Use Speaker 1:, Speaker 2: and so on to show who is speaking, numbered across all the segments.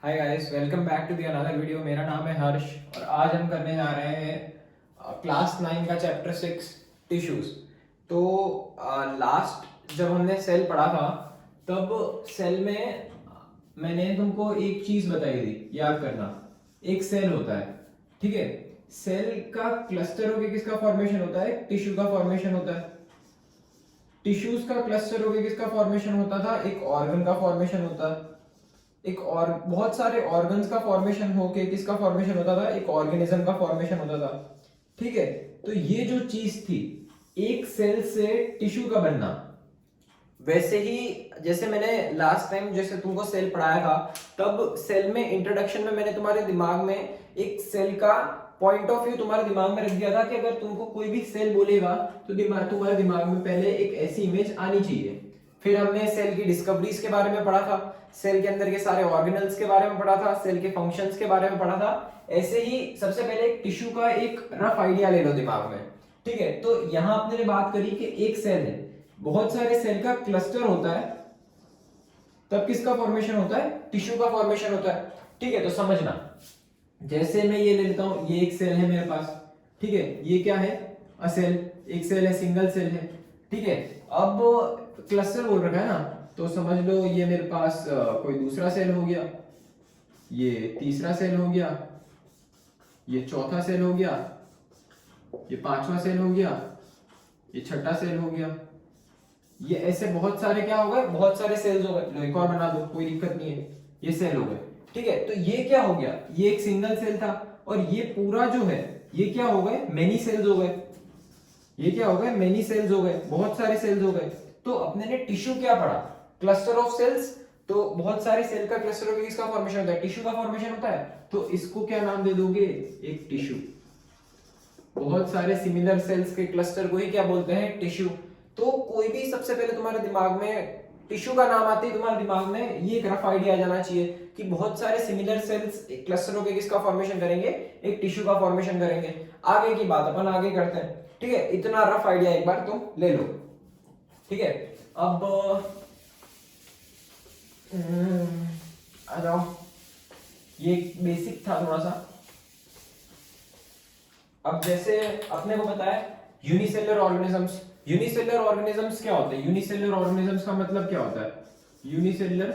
Speaker 1: Hi guys, welcome back to the another video. मेरा नाम है हर्ष और आज हम करने जा रहे हैं क्लास 9 का चैप्टर 6 टिश्यूज। तो लास्ट जब हमने सेल पढ़ा था तब सेल में मैंने तुमको एक चीज बताई थी, याद करना। एक सेल होता है, ठीक है। सेल का क्लस्टर होके किसका फॉर्मेशन होता है? टिश्यू का फॉर्मेशन होता है। टिश्यूज का क्लस्टर होके किसका फॉर्मेशन होता था? एक ऑर्गन का फॉर्मेशन होता है। एक और बहुत सारे ऑर्गन्स का फॉर्मेशन होके किसका फॉर्मेशन होता था? एक ऑर्गेनिज्म का फॉर्मेशन होता था, ठीक है। तो ये जो चीज थी, एक सेल से टिश्यू का बनना, वैसे ही जैसे मैंने लास्ट टाइम जैसे तुमको सेल पढ़ाया था, तब सेल में इंट्रोडक्शन में मैंने तुम्हारे दिमाग में एक सेल का पॉइंट ऑफ व्यू तुम्हारे दिमाग में रख दिया था कि अगर तुमको कोई भी सेल बोलेगा तो तुम्हारे दिमाग में पहले एक ऐसी इमेज आनी चाहिए। फिर हमने सेल की डिस्कवरीज के बारे में पढ़ा था, सेल के अंदर के सारे ऑर्गेनल्स के बारे में पढ़ा था, सेल के फंक्शंस के बारे में पढ़ा था। ऐसे ही सबसे पहले एक टिश्यू का एक रफ आइडिया ले लो दिमाग में, ठीक है। तो यहां अपने बात करी कि एक सेल है, बहुत सारे सेल का क्लस्टर होता है, तब किसका फॉर्मेशन होता है? टिश्यू का फॉर्मेशन होता है, ठीक है। तो समझना, जैसे मैं ये ले लेता हूं, ये एक सेल है मेरे पास, ठीक है। ये क्या है? अ सेल, एक सेल है, सिंगल सेल है, ठीक है। अब क्लस्टर बोल रखा है ना, तो समझ लो ये मेरे पास कोई दूसरा सेल हो गया, ये तीसरा सेल हो गया, ये चौथा सेल हो गया, ये पांचवा सेल हो गया, ये छठा सेल हो गया। ये ऐसे बहुत सारे क्या हो गए? बहुत सारे सेल्स हो गए। लो एक और बना दो, कोई दिक्कत नहीं है, ये सेल हो गए, ठीक है। तो ये क्या हो गया? ये एक सिंगल सेल था और ये पूरा जो है ये क्या हो गए? मेनी सेल्स हो गए। ये क्या हो गए? मेनी सेल्स हो गए, बहुत सारे सेल्स हो गए। तो अपने ने टिश्यू क्या पढ़ा? Cluster of cells. तो बहुत सारे सेल का क्लस्टर होकर किसका फॉर्मेशन होता है? टिश्यू का फॉर्मेशन होता है। तो इसको क्या नाम दे दोगे? एक टिश्यू। बहुत सारे सिमिलर सेल्स के क्लस्टर को ही क्या बोलते हैं? टिश्यू। तो कोई भी सबसे पहले तुम्हारे दिमाग में टिश्यू का नाम आते ही तुम्हारे दिमाग में ये एक रफ आइडिया आ जाना चाहिए कि बहुत सारे सिमिलर सेल्स क्लस्टर होकर किसका फॉर्मेशन करेंगे? एक टिश्यू का फॉर्मेशन करेंगे। आगे की बात अपन आगे करते हैं, ठीक है। इतना रफ आइडिया एक बार तुम ले लो, ठीक है। अब आ जाओ, ये बेसिक था थोड़ा सा। अब जैसे अपने को पता है यूनिसेलुलर ऑर्गेनिजम्स। यूनिसेलुलर ऑर्गेनिजम्स क्या होते हैं? यूनिसेलुलर ऑर्गेनिजम्स का मतलब क्या होता है? यूनिसेलुलर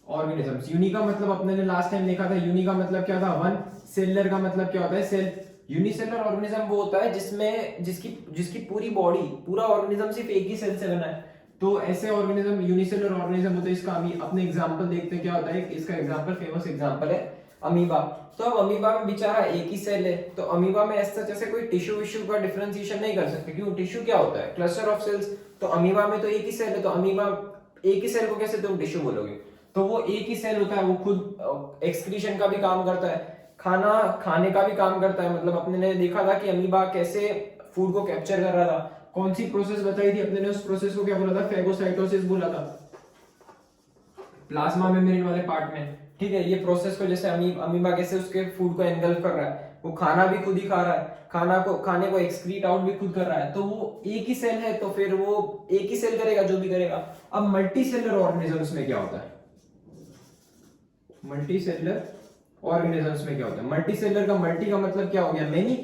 Speaker 1: ऑर्गेनिजम्स, यूनि का मतलब अपने ने लास्ट टाइम देखा था, यूनि का मतलब क्या था? वन। सेलुलर का मतलब क्या होता है? सेल। यूनिसेलुलर ऑर्गेनिज्म वो होता है जिसमें जिसकी जिसकी पूरी बॉडी, पूरा ऑर्गेनिज्म सिर्फ एक ही सेल से बना है। तो ऐसे ऑर्गेनिज्म यूनिसेलुलर ऑर्गेनिज्म होते हैं। इसका अपने एग्जांपल देखते हैं क्या होता है। इसका एग्जांपल, फेमस एग्जांपल है अमीबा। तो अब अमीबा में बेचारा एक ही सेल है, तो अमीबा में ऐसा जैसे कोई टिश्यू विश्यू का डिफरेंशिएशन नहीं कर सकते, क्यों? टिश्यू क्या होता है? Cluster of cells. तो अमीबा में तो एक ही सेल है, तो अमीबा एक ही सेल को कैसे तुम टिश्यू बोलोगे? तो वो एक ही सेल होता है, वो खुद एक्सक्रीशन का भी काम करता है, खाना खाने का भी काम करता है। मतलब अपने ने देखा था कि अमीबा कैसे फूड को कैप्चर कर रहा था। कौन सी प्रोसेस बताई थी अपने ने? उस प्रोसेस को क्या बोला था? फेगोसाइटोसिस बोला था, प्लाज्मा मेम्ब्रेन वाले पार्ट में, ठीक है। ये प्रोसेस को जैसे अमीबा कैसे उसके फूड को एनगल्फ कर रहा है, वो खाना भी खुद ही खा रहा है, खाने को एक्सक्रीट आउट भी खुद कर रहा है। तो वो एक ही सेल है, तो फिर वो एक ही सेल करेगा जो भी करेगा। अब मल्टी सेलुलर ऑर्गेनिजम्स में क्या होता है? मल्टी सेलुलर ऑर्गेनिजम्स में क्या होता है? मल्टी सेलुलर का मल्टी का मतलब क्या हो गया? मेनी।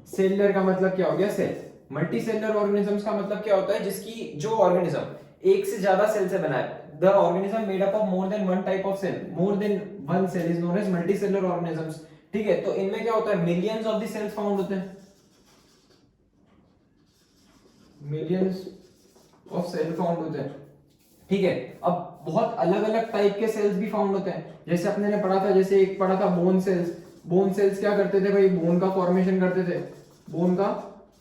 Speaker 1: सेलुलर का मतलब क्या हो गया? सेल। मल्टी सेलुलर ऑर्गेनिजम्स का मतलब क्या होता है? जिसकी जो ऑर्गेनिज्म एक से ज्यादा सेल से बना है। The organism made up of more than one type of cell, more than one cell is known as multi cellular organisms, ठीक है। तो इनमें क्या होता है? Millions of the cells found होते हैं, मिलियंस ऑफ सेल फाउंड होते हैं, ठीक है। अब बहुत अलग अलग टाइप के सेल्स भी फाउंड होते हैं। जैसे अपने ने पढ़ा था, जैसे एक पढ़ा था बोन सेल्स। बोन सेल्स क्या करते थे भाई? बोन का फॉर्मेशन करते थे, बोन का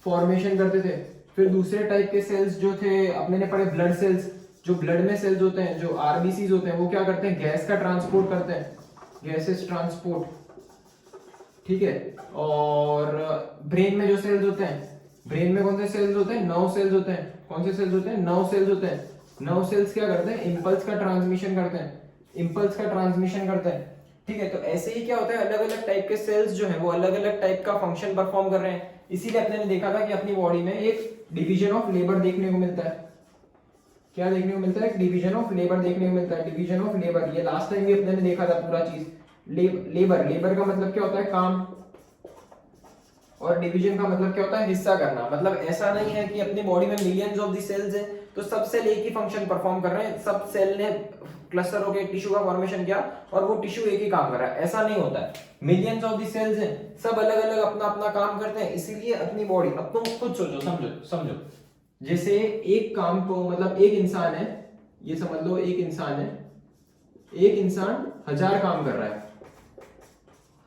Speaker 1: फॉर्मेशन करते थे। फिर दूसरे टाइप के सेल्स जो थे अपने ने पढ़े, ब्लड सेल्स। जो ब्लड में सेल्स होते हैं, जो आरबीसीज होते हैं, वो क्या करते हैं? गैस का ट्रांसपोर्ट करते हैं, गैसेस ट्रांसपोर्ट, ठीक है। और ब्रेन में जो सेल्स होते हैं, ब्रेन में कौन से सेल्स होते हैं? नर्व सेल्स होते हैं। कौन से सेल्स होते हैं? नर्व सेल्स होते हैं। नर्व सेल्स क्या करते हैं? इंपल्स का ट्रांसमिशन करते हैं, इंपल्स का ट्रांसमिशन करते हैं, ठीक है। तो ऐसे ही क्या होता है, अलग अलग टाइप के सेल्स जो है वो अलग अलग टाइप का फंक्शन परफॉर्म कर रहे हैं। इसीलिए अपने ने देखा था कि अपनी बॉडी में एक डिवीजन ऑफ लेबर देखने को मिलता है, क्या देखने को मिलता है, डिवीजन ऑफ लेबर देखने को मिलता है, डिवीजन ऑफ लेबर। ये लास्ट टाइम भी अपने ने देखा था पूरा चीज। लेबर, लेबर का मतलब क्या होता है, काम, और डिवीजन का मतलब क्या होता है, हिस्सा करना। मतलब ऐसा नहीं है कि अपनी बॉडी में मिलियंस ऑफ द सेल्स हैं तो सब सेल एक ही फंक्शन परफॉर्म कर रहे हैं, सब सेल ने क्लस्टर होकर टिश्यू का फॉर्मेशन किया और वो टिश्यू एक ही काम कर रहा है, ऐसा नहीं होता है। मिलियंस ऑफ द सेल्स हैं, सब अलग अलग अपना अपना काम करते हैं, इसीलिए अपनी बॉडी, अब तुम खुद सोचो, समझो समझो, जैसे एक काम को, मतलब एक इंसान है, ये समझ लो एक इंसान है, एक इंसान 1000 काम कर रहा है,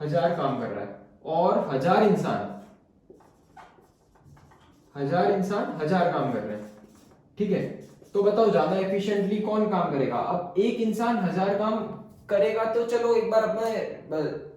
Speaker 1: 1000 काम कर रहा है, और 1000 इंसान 1000 काम कर रहे हैं, ठीक है। तो बताओ ज्यादा एफिशिएंटली कौन काम करेगा। अब एक इंसान 1000 काम करेगा तो चलो एक बार अपने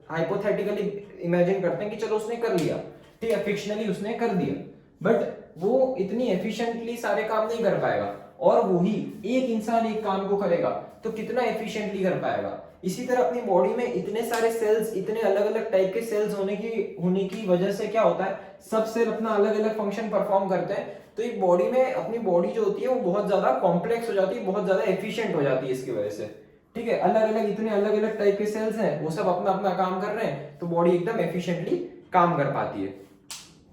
Speaker 1: हाइपोथेटिकली इमेजिन करते हैं कि चलो उसने कर लिया, ठीक है, फिक्शनली उसने कर दिया, बट वो इतनी एफिशिएंटली सारे काम नहीं कर पाएगा, और वही एक इंसान एक काम को करेगा तो कितना एफिशिएंटली कर पाएगा। इसी तरह अपनी बॉडी में इतने सारे सेल्स, इतने अलग अलग टाइप के सेल्स होने की वजह से क्या होता है, सब सेल अपना अलग अलग फंक्शन परफॉर्म करते हैं। तो एक बॉडी में, अपनी बॉडी जो होती है वो बहुत ज्यादा कॉम्प्लेक्स हो जाती है, बहुत ज्यादा एफिशिएंट हो जाती है इसकी वजह से, ठीक है। अलग अलग, इतने अलग अलग टाइप के सेल्स हैं, वो सब अपना अपना काम कर रहे हैं, तो बॉडी एकदम एफिशिएंटली काम कर पाती है,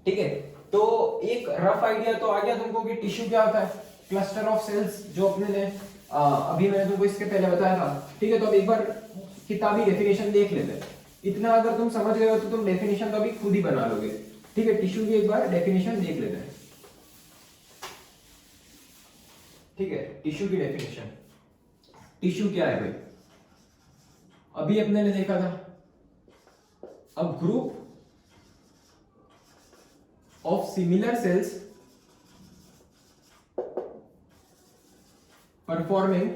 Speaker 1: ठीक है। तो एक रफ आइडिया तो आ गया तुमको कि टिश्यू क्या होता है, क्लस्टर ऑफ सेल्स, जो अपने ने अभी मैंने तुमको इसके पहले बताया था, ठीक है। तो अब एक बार किताबी डेफिनेशन देख लेते हैं। इतना अगर तुम समझ गए हो तो तुम डेफिनेशन तो अभी खुद ही बना लोगे, ठीक है। टिश्यू की एक बार डेफिनेशन देख लेते हैं, ठीक है। टिश्यू की डेफिनेशन, टिश्यू क्या है भाई, अभी अपने ने देखा था, a group of similar cells performing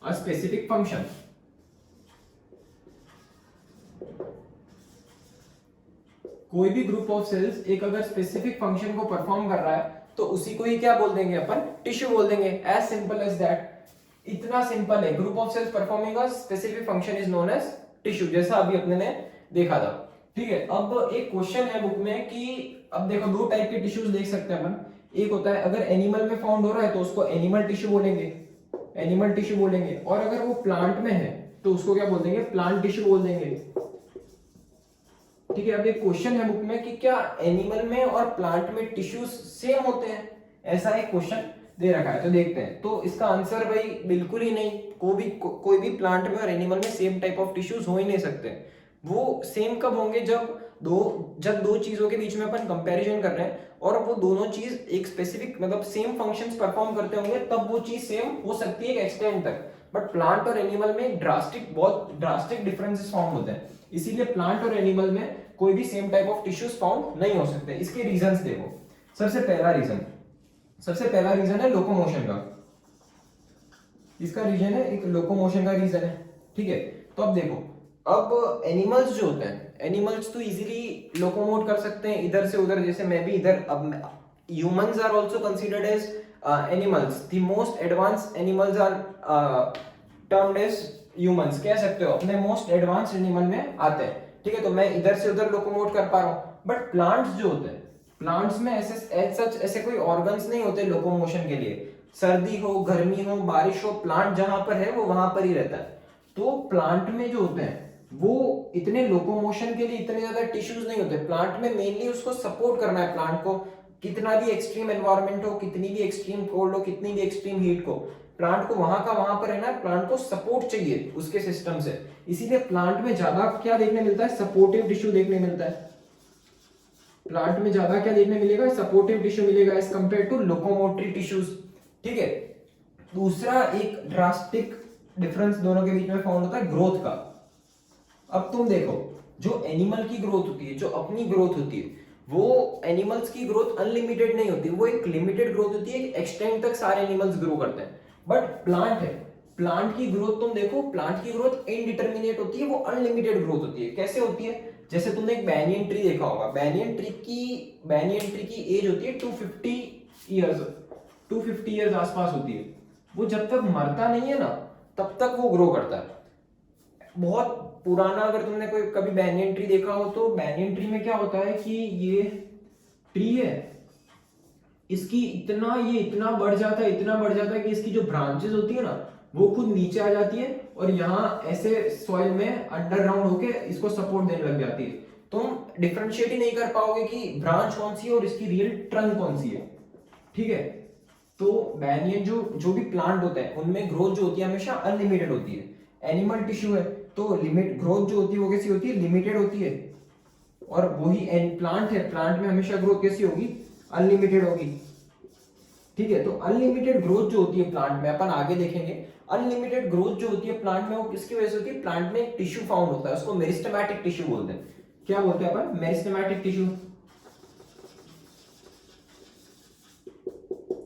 Speaker 1: a specific function। कोई भी ग्रुप ऑफ सेल्स एक अगर स्पेसिफिक फंक्शन को परफॉर्म कर रहा है तो उसी को ही क्या बोल देंगे अपन, टिश्यू बोल देंगे। एज सिंपल एज दैट, इतना सिंपल है। Group of cells performing a specific function is known as tissue, जैसा अभी अपने ने देखा था, ठीक है। अब एक क्वेश्चन है बुक में कि अब देखो दो टाइप के टिश्यूज देख सकते हैं अपन। एक होता है अगर एनिमल में फाउंड हो रहा है तो उसको एनिमल टिश्यू बोलेंगे, एनिमल टिश्यू बोलेंगे, और अगर वो प्लांट में है तो उसको क्या बोल देंगे, प्लांट टिश्यू बोल देंगे, ठीक है। अब एक क्वेश्चन है बुक में कि क्या एनिमल में और प्लांट में टिश्यूज सेम होते हैं, ऐसा एक क्वेश्चन दे रखा है। तो देखते हैं, तो इसका आंसर भाई बिल्कुल ही नहीं। कोई भी प्लांट में और एनिमल में सेम टाइप ऑफ टिश्यूज हो ही नहीं सकते। वो सेम कब होंगे, जब दो चीजों के बीच में अपन कंपैरिजन कर रहे हैं और वो दोनों चीज एक स्पेसिफिक, मतलब सेम फंक्शंस परफॉर्म करते होंगे, तब वो चीज सेम हो सकती है एक एक्सटेंट तक। बट प्लांट और एनिमल में बहुत ड्रास्टिक डिफरेंसेस फाउंड होते हैं, इसीलिए प्लांट और एनिमल में कोई भी same type of tissues found नहीं हो सकते। इसके रीजंस देखो। सबसे पहला रीजन है लोकोमोशन का। इसका रीजन है, एक लोकोमोशन का रीजन है, ठीक है। तो अब देखो, अब एनिमल्स जो होते हैं, एनिमल्स तो इजीली लोकोमोट कर सकते हैं इधर से उधर, जैसे मैं भी इधर। अब humans are also considered as animals. The most advance animals are termed as humans, कह सकते हो अपने मोस्ट एडवांस एनिमल में आते हैं, ठीक है। तो मैं इधर से उधर लोकोमोट कर पा रहा हूँ। बट प्लांट्स जो होते हैं, प्लांट्स में ऐसे कोई ऑर्गन्स नहीं होते लोकोमोशन के लिए। सर्दी हो, गर्मी हो, बारिश हो, प्लांट जहां पर है वो वहां पर ही रहता है। तो प्लांट में जो होते हैं वो इतने लोकोमोशन के लिए इतने ज्यादा टिश्यूज नहीं होते। प्लांट में मेनली उसको सपोर्ट करना है, प्लांट को, कितना भी एक्सट्रीम एनवायरनमेंट हो, कितनी भी एक्सट्रीम कोल्ड हो, कितनी भी एक्सट्रीम हीट को, प्लांट को वहां का वहां पर रहना है। प्लांट को सपोर्ट चाहिए उसके सिस्टम से, इसीलिए प्लांट में ज्यादा क्या देखने मिलता है, सपोर्टिव टिश्यू देखने मिलता है। प्लांट में ज्यादा क्या देखने मिलेगा, सपोर्टिव टिश्यू मिलेगा as compare to locomotory tissues, ठीक है। दूसरा एक ड्रास्टिक डिफरेंस दोनों के बीच में फाउंड होता है ग्रोथ का। अब तुम देखो, जो एनिमल की ग्रोथ होती है, जो अपनी ग्रोथ होती है, वो एनिमल्स की ग्रोथ अनलिमिटेड नहीं होती, वो एक लिमिटेड ग्रोथ होती है, एक एक्सटेंट तक सारे एनिमल्स ग्रो करते हैं। बट प्लांट है, प्लांट की ग्रोथ तुम देखो, प्लांट की ग्रोथ इनडिटर्मिनेट होती है, वो अनलिमिटेड ग्रोथ होती है। कैसे होती है, जैसे तुमने एक बैनियन ट्री देखा होगा, बैनियन ट्री की एज होती है 250 ईयर्स आसपास होती है। वो जब तक मरता नहीं है ना, तब तक वो ग्रो करता है। बहुत पुराना, अगर तुमने कोई कभी बैनियन ट्री देखा हो तो बैनियन ट्री में क्या होता है कि ये ट्री है, इसकी ये इतना बढ़ जाता है, इतना बढ़ जाता है कि इसकी जो ब्रांचेस होती है ना वो खुद नीचे आ जाती है और यहाँ ऐसे सॉइल में अंडरग्राउंड होके इसको सपोर्ट देने लग जाती है। तुम डिफरेंशिएट ही नहीं कर पाओगे कि ब्रांच कौन सी है और इसकी रियल ट्रंक कौन सी है। ठीक है, तो बैनियन जो भी प्लांट होते हैं उनमें ग्रोथ जो होती है हमेशा अनलिमिटेड होती है। एनिमल टिश्यू है तो लिमिट ग्रोथ जो होती है वो कैसी होती है, लिमिटेड होती है। और वही प्लांट है, प्लांट में हमेशा ग्रोथ कैसी होगी, अनलिमिटेड होगी। ठीक है, तो अनलिमिटेड ग्रोथ जो होती है प्लांट में, अपन आगे देखेंगे, अनलिमिटेड ग्रोथ जो होती है प्लांट में वो किसकी वजह से होती है, प्लांट में एक टिश्यू फाउंड होता है, उसको मेरिस्टेमेटिक टिश्यू बोलते हैं। क्या बोलते हैं अपन, मेरिस्टेमेटिक टिश्यू।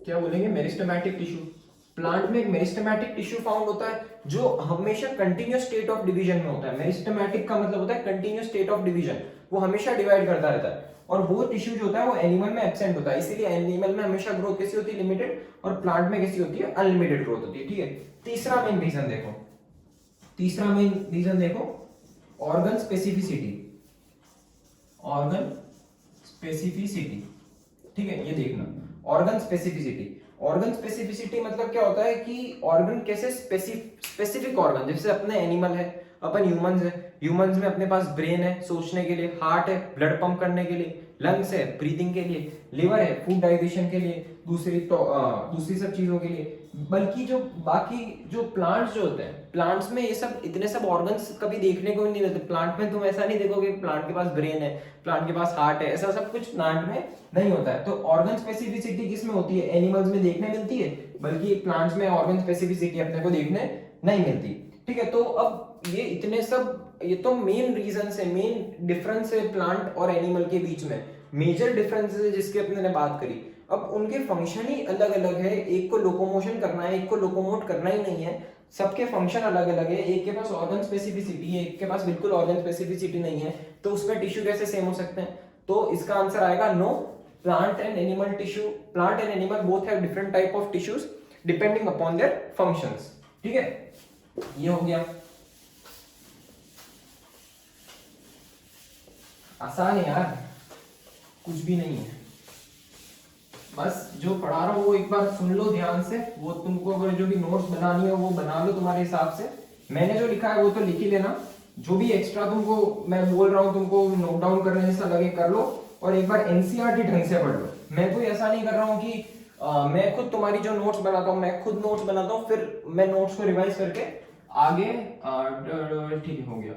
Speaker 1: क्या बोलेंगे, मेरिस्टेमेटिक टिश्यू। प्लांट में एक मेरिस्टेमेटिक टिश्यू फाउंड होता है जो हमेशा कंटिन्यूअस स्टेट ऑफ डिवीजन में होता है। मेरिस्टेमेटिक का मतलब होता है कंटिन्यूअस स्टेट ऑफ डिवीजन, वो हमेशा डिवाइड करता रहता है। और वो टिश्यू जो होता है वो एनिमल में एब्सेंट होता है, इसीलिए एनिमल में हमेशा ग्रोथ कैसी होती है, लिमिटेड, और प्लांट में कैसी होती है, अनलिमिटेड ग्रोथ होती है। ठीक है, तीसरा मेन रीजन देखो, तीसरा मेन रीजन देखो, ऑर्गन स्पेसिफिसिटी। ऑर्गन स्पेसिफिसिटी, ठीक है, ये देखना, ऑर्गन स्पेसिफिसिटी। ऑर्गन स्पेसिफिसिटी मतलब क्या होता है कि ऑर्गन कैसे स्पेसिफिक ऑर्गन, जैसे अपने एनिमल है, अपन ह्यूमंस है, ह्यूमंस में अपने पास ब्रेन है सोचने के लिए, हार्ट है ब्लड पंप करने के लिए, लंग्स है ब्रीदिंग के लिए, लिवर है फूड डाइजेशन के लिए, दूसरी सब चीजों के लिए। बल्कि जो बाकी जो प्लांट्स जो होते हैं, प्लांट्स में ये सब इतने सब ऑर्गन्स कभी देखने को नहीं मिलते। प्लांट में तुम ऐसा नहीं देखोगे प्लांट के पास ब्रेन है, प्लांट के पास हार्ट है, ऐसा सब कुछ प्लांट में नहीं होता है। तो ऑर्गन स्पेसिफिसिटी किसमें होती है, एनिमल्स में देखने मिलती है, बल्कि प्लांट्स में ऑर्गन स्पेसिफिसिटी अपने को देखने नहीं मिलती। ठीक है, तो अब ये इतने सब, ये तो मेन रीजन है, मेन डिफरेंस है प्लांट और एनिमल के बीच में, मेजर डिफरेंसेस है जिसके अपने ने बात करी। अब उनके फंक्शन ही अलग अलग है, एक को लोकोमोशन करना है, एक को लोकोमोट करना ही नहीं है, सबके फंक्शन अलग अलग है। एक के पास ऑर्गन स्पेसिफिसिटी है, एक के पास बिल्कुल ऑर्गन स्पेसिफिसिटी नहीं है, तो उसमें टिश्यू कैसे सेम हो सकते हैं। तो इसका आंसर आएगा no, plant and animal tissue, plant and animal both have different type of tissues depending upon their functions. ठीक है, ये हो गया, आसान है यार, कुछ भी नहीं है, बस जो पढ़ा रहा हूँ वो एक बार सुन लो ध्यान से। वो तुमको अगर जो भी नोट्स बनानी है वो बना लो तुम्हारे हिसाब से, मैंने जो लिखा है वो तो लिख ही लेना, जो भी एक्स्ट्रा तुमको मैं बोल रहा हूँ तुमको नोट डाउन करने जैसा लगे कर लो, और एक बार एनसीईआरटी ढंग से पढ़ लो। मैं कोई ऐसा नहीं कर रहा हूँ कि मैं खुद तुम्हारी जो नोट्स बनाता हूँ, मैं खुद नोट्स बनाता हूँ, फिर मैं नोट्स को रिवाइज करके आगे ठीक है हो गया,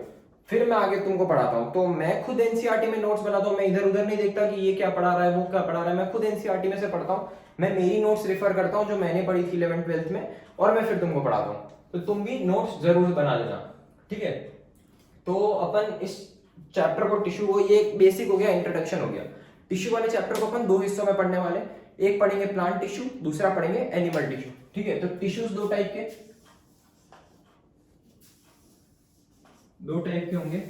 Speaker 1: फिर मैं आगे तुमको पढ़ाता हूँ। तो मैं खुद एनसीईआरटी में नोट्स बनाता हूँ, मैं इधर उधर नहीं देखता कि ये क्या पढ़ा रहा है वो क्या पढ़ा रहा है, मैं खुद एनसीईआरटी में से पढ़ता हूँ, मैं मेरी नोट्स रेफर करता हूँ जो मैंने पढ़ी थी 11th 12th में, और मैं फिर तुमको पढ़ाता हूँ। तो तुम भी नोट्स जरूर बना लेना। ठीक है, तो अपन इस चैप्टर को टिश्यू को, ये बेसिक हो गया, इंट्रोडक्शन हो गया। टिश्यू वाले चैप्टर को अपन दो हिस्सों में पढ़ने वाले, एक पढ़ेंगे प्लांट टिश्यू, दूसरा पढ़ेंगे एनिमल टिश्यू। ठीक है, तो टिश्यूज दो टाइप के होंगे,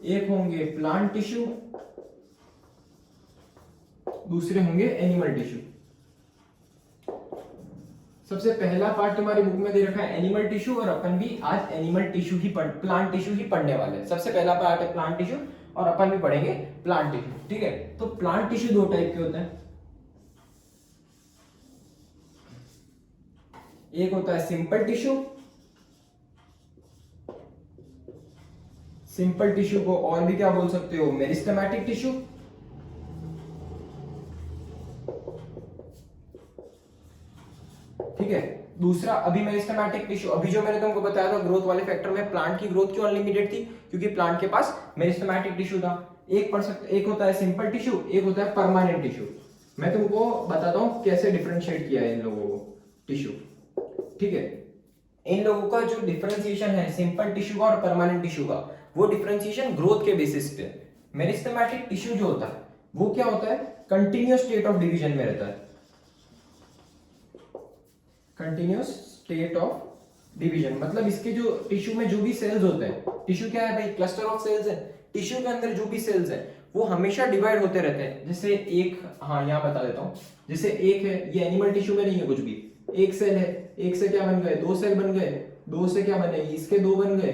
Speaker 1: एक होंगे प्लांट टिश्यू, दूसरे होंगे एनिमल टिश्यू। सबसे पहला पार्ट तुम्हारी बुक में दे रखा है एनिमल टिश्यू, और अपन भी आज एनिमल टिश्यू ही प्लांट टिश्यू ही पढ़ने वाले हैं। सबसे पहला पार्ट है प्लांट टिश्यू और अपन भी पढ़ेंगे प्लांट टिश्यू। ठीक है, तो प्लांट टिश्यू दो टाइप के होते हैं, एक होता है सिंपल टिश्यू, सिंपल टिश्यू को और भी क्या बोल सकते हो, मेरिस्टेमेटिक टिश्यू। ठीक है, दूसरा अभी मेरिस्टेमेटिक टिश्यू, अभी जो मैंने तुमको बताया था ग्रोथ वाले फैक्टर में, प्लांट की ग्रोथ क्यों अनलिमिटेड थी, क्योंकि प्लांट के पास मेरिस्टेमेटिक टिश्यू था। एक पढ़ सकते, एक होता है सिंपल टिश्यू, एक होता है परमानेंट टिश्यू। मैं तुमको बताता हूं कैसे डिफरेंशिएट किया है इन लोगों को टिश्यू। ठीक है, इन लोगों का जो डिफरेंशिएशन है सिंपल टिश्यू का और परमानेंट टिश्यू का, वो डिफरेंशिएशन ग्रोथ के बेसिस पे। मेरिस्टेमेटिक टिश्यू जो होता है वो क्या होता है, कंटिन्यूअस स्टेट ऑफ डिवीजन में रहता है, कंटिन्यूअस स्टेट ऑफ डिवीजन। मतलब इसके जो टिश्यू में जो भी सेल्स होते हैं, टिश्यू क्या है भाई, क्लस्टर ऑफ सेल्स है, टिश्यू के अंदर जो भी सेल्स है वो हमेशा डिवाइड होते रहते हैं। जैसे एक, हाँ यहाँ बता देता हूँ, जैसे एक है, ये एनिमल टिश्यू में नहीं है कुछ भी, एक सेल है, एक से क्या बन गए, दो सेल बन गए, दो से क्या बने, इसके दो बन गए,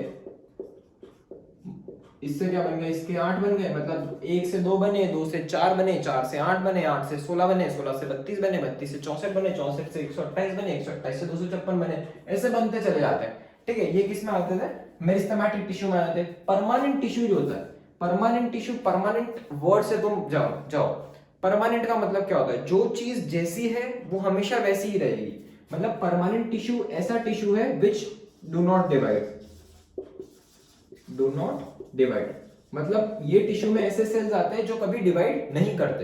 Speaker 1: इससे क्या बन गए, इसके 8 बन गए, मतलब 1 से 2 बने, 2 से 4 बने, 4 से 8 बने, 8 से 16 बने, 16 से 32 बने, 32 से 64 बने, 64 से 128 बने, 128 से 256 बने, ऐसे बनते चले जाते हैं। ठीक है, ये किस में आते थे, मेरिस्टेमेटिक टिश्यू में आते थे। परमानेंट टिश्यू जो होता है, परमानेंट टिश्यू, परमानेंट वर्ड से तुम जाओ। परमानेंट का मतलब क्या होता है, जो चीज जैसी है वो हमेशा वैसी ही रहेगी। मतलब परमानेंट टिश्यू ऐसा टिश्यू है which do not divide, do not divide, मतलब ये टिश्यू में ऐसे सेल्स आते हैं जो कभी डिवाइड नहीं करते।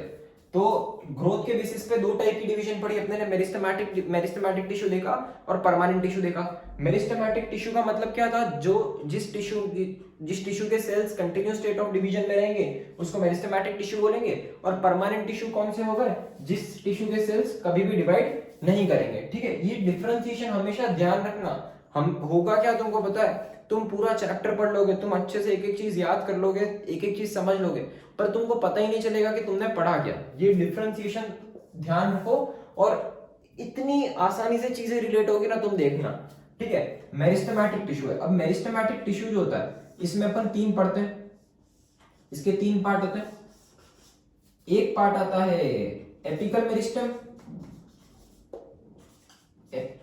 Speaker 1: तो ग्रोथ के बेसिस पे दो टाइप की डिवीजन पढ़ी अपने ने, मेरिस्टेमेटिक टिश्यू देखा और परमानेंट टिश्यू देखा। मेरिस्टेमेटिक टिश्यू का मतलब क्या था, जो जिस टिश्यू के cells continuous state of division में रहेंगे उसको मेरिस्टेमेटिक टिश्यू बोलेंगे। और परमानेंट टिश्यू कौन से होगा, जिस टिश्यू के सेल्स कभी भी डिवाइड नहीं करेंगे। ठीक है, ये डिफरेंशिएशन हमेशा ध्यान रखना। हम होगा क्या तुमको पता है, तुम पूरा चैप्टर पढ़ लोगे, तुम अच्छे से एक एक चीज याद कर लोगे, एक एक चीज समझ लोगे, पर तुमको पता ही नहीं चलेगा कि तुमने पढ़ा क्या। ये डिफरेंशिएशन ध्यान रखो और इतनी आसानी से चीजें रिलेट होगी ना, तुम देखना। ठीक है, मेरिस्टेमेटिक टिश्यू है। अब मेरिस्टेमेटिक टिश्यू जो होता है इसमें अपन 3 पढ़ते हैं, इसके 3 पार्ट होते हैं। एक पार्ट आता है एपिकल मेरिस्टेम,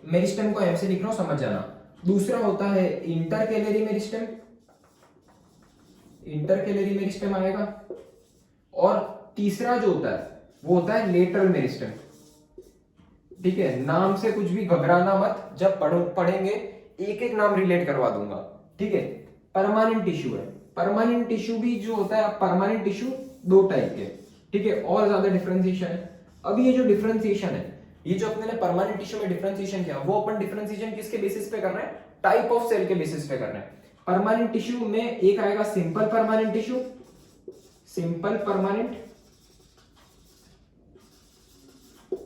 Speaker 1: मेरिस्टेम को एम से लिख रहा हूं, समझ जाना। दूसरा होता है इंटरकैलरी मेरिस्टेम, इंटरकैलरी मेरिस्टेम आएगा। और तीसरा जो होता है वो होता है लेटरल मेरिस्टेम। ठीक है, नाम से कुछ भी घबराना मत, जब पढ़ेंगे एक एक नाम रिलेट करवा दूंगा। ठीक है, परमानेंट टिश्यू है। परमानेंट टिश्यू भी जो होता है, परमानेंट टिश्यू 2 टाइप के। ठीक है, और ज्यादा डिफरेंशिएशन है। अब ये जो डिफरेंशिएशन है, ये जो अपने ने परमानेंट टिश्यू में डिफरेंशिएशन किया, वो अपन डिफरेंशिएशन किसके बेसिस पे कर रहे हैं, टाइप ऑफ सेल के बेसिस पे कर रहे हैं। परमानेंट टिश्यू में एक आएगा simple permanent tissue, simple permanent,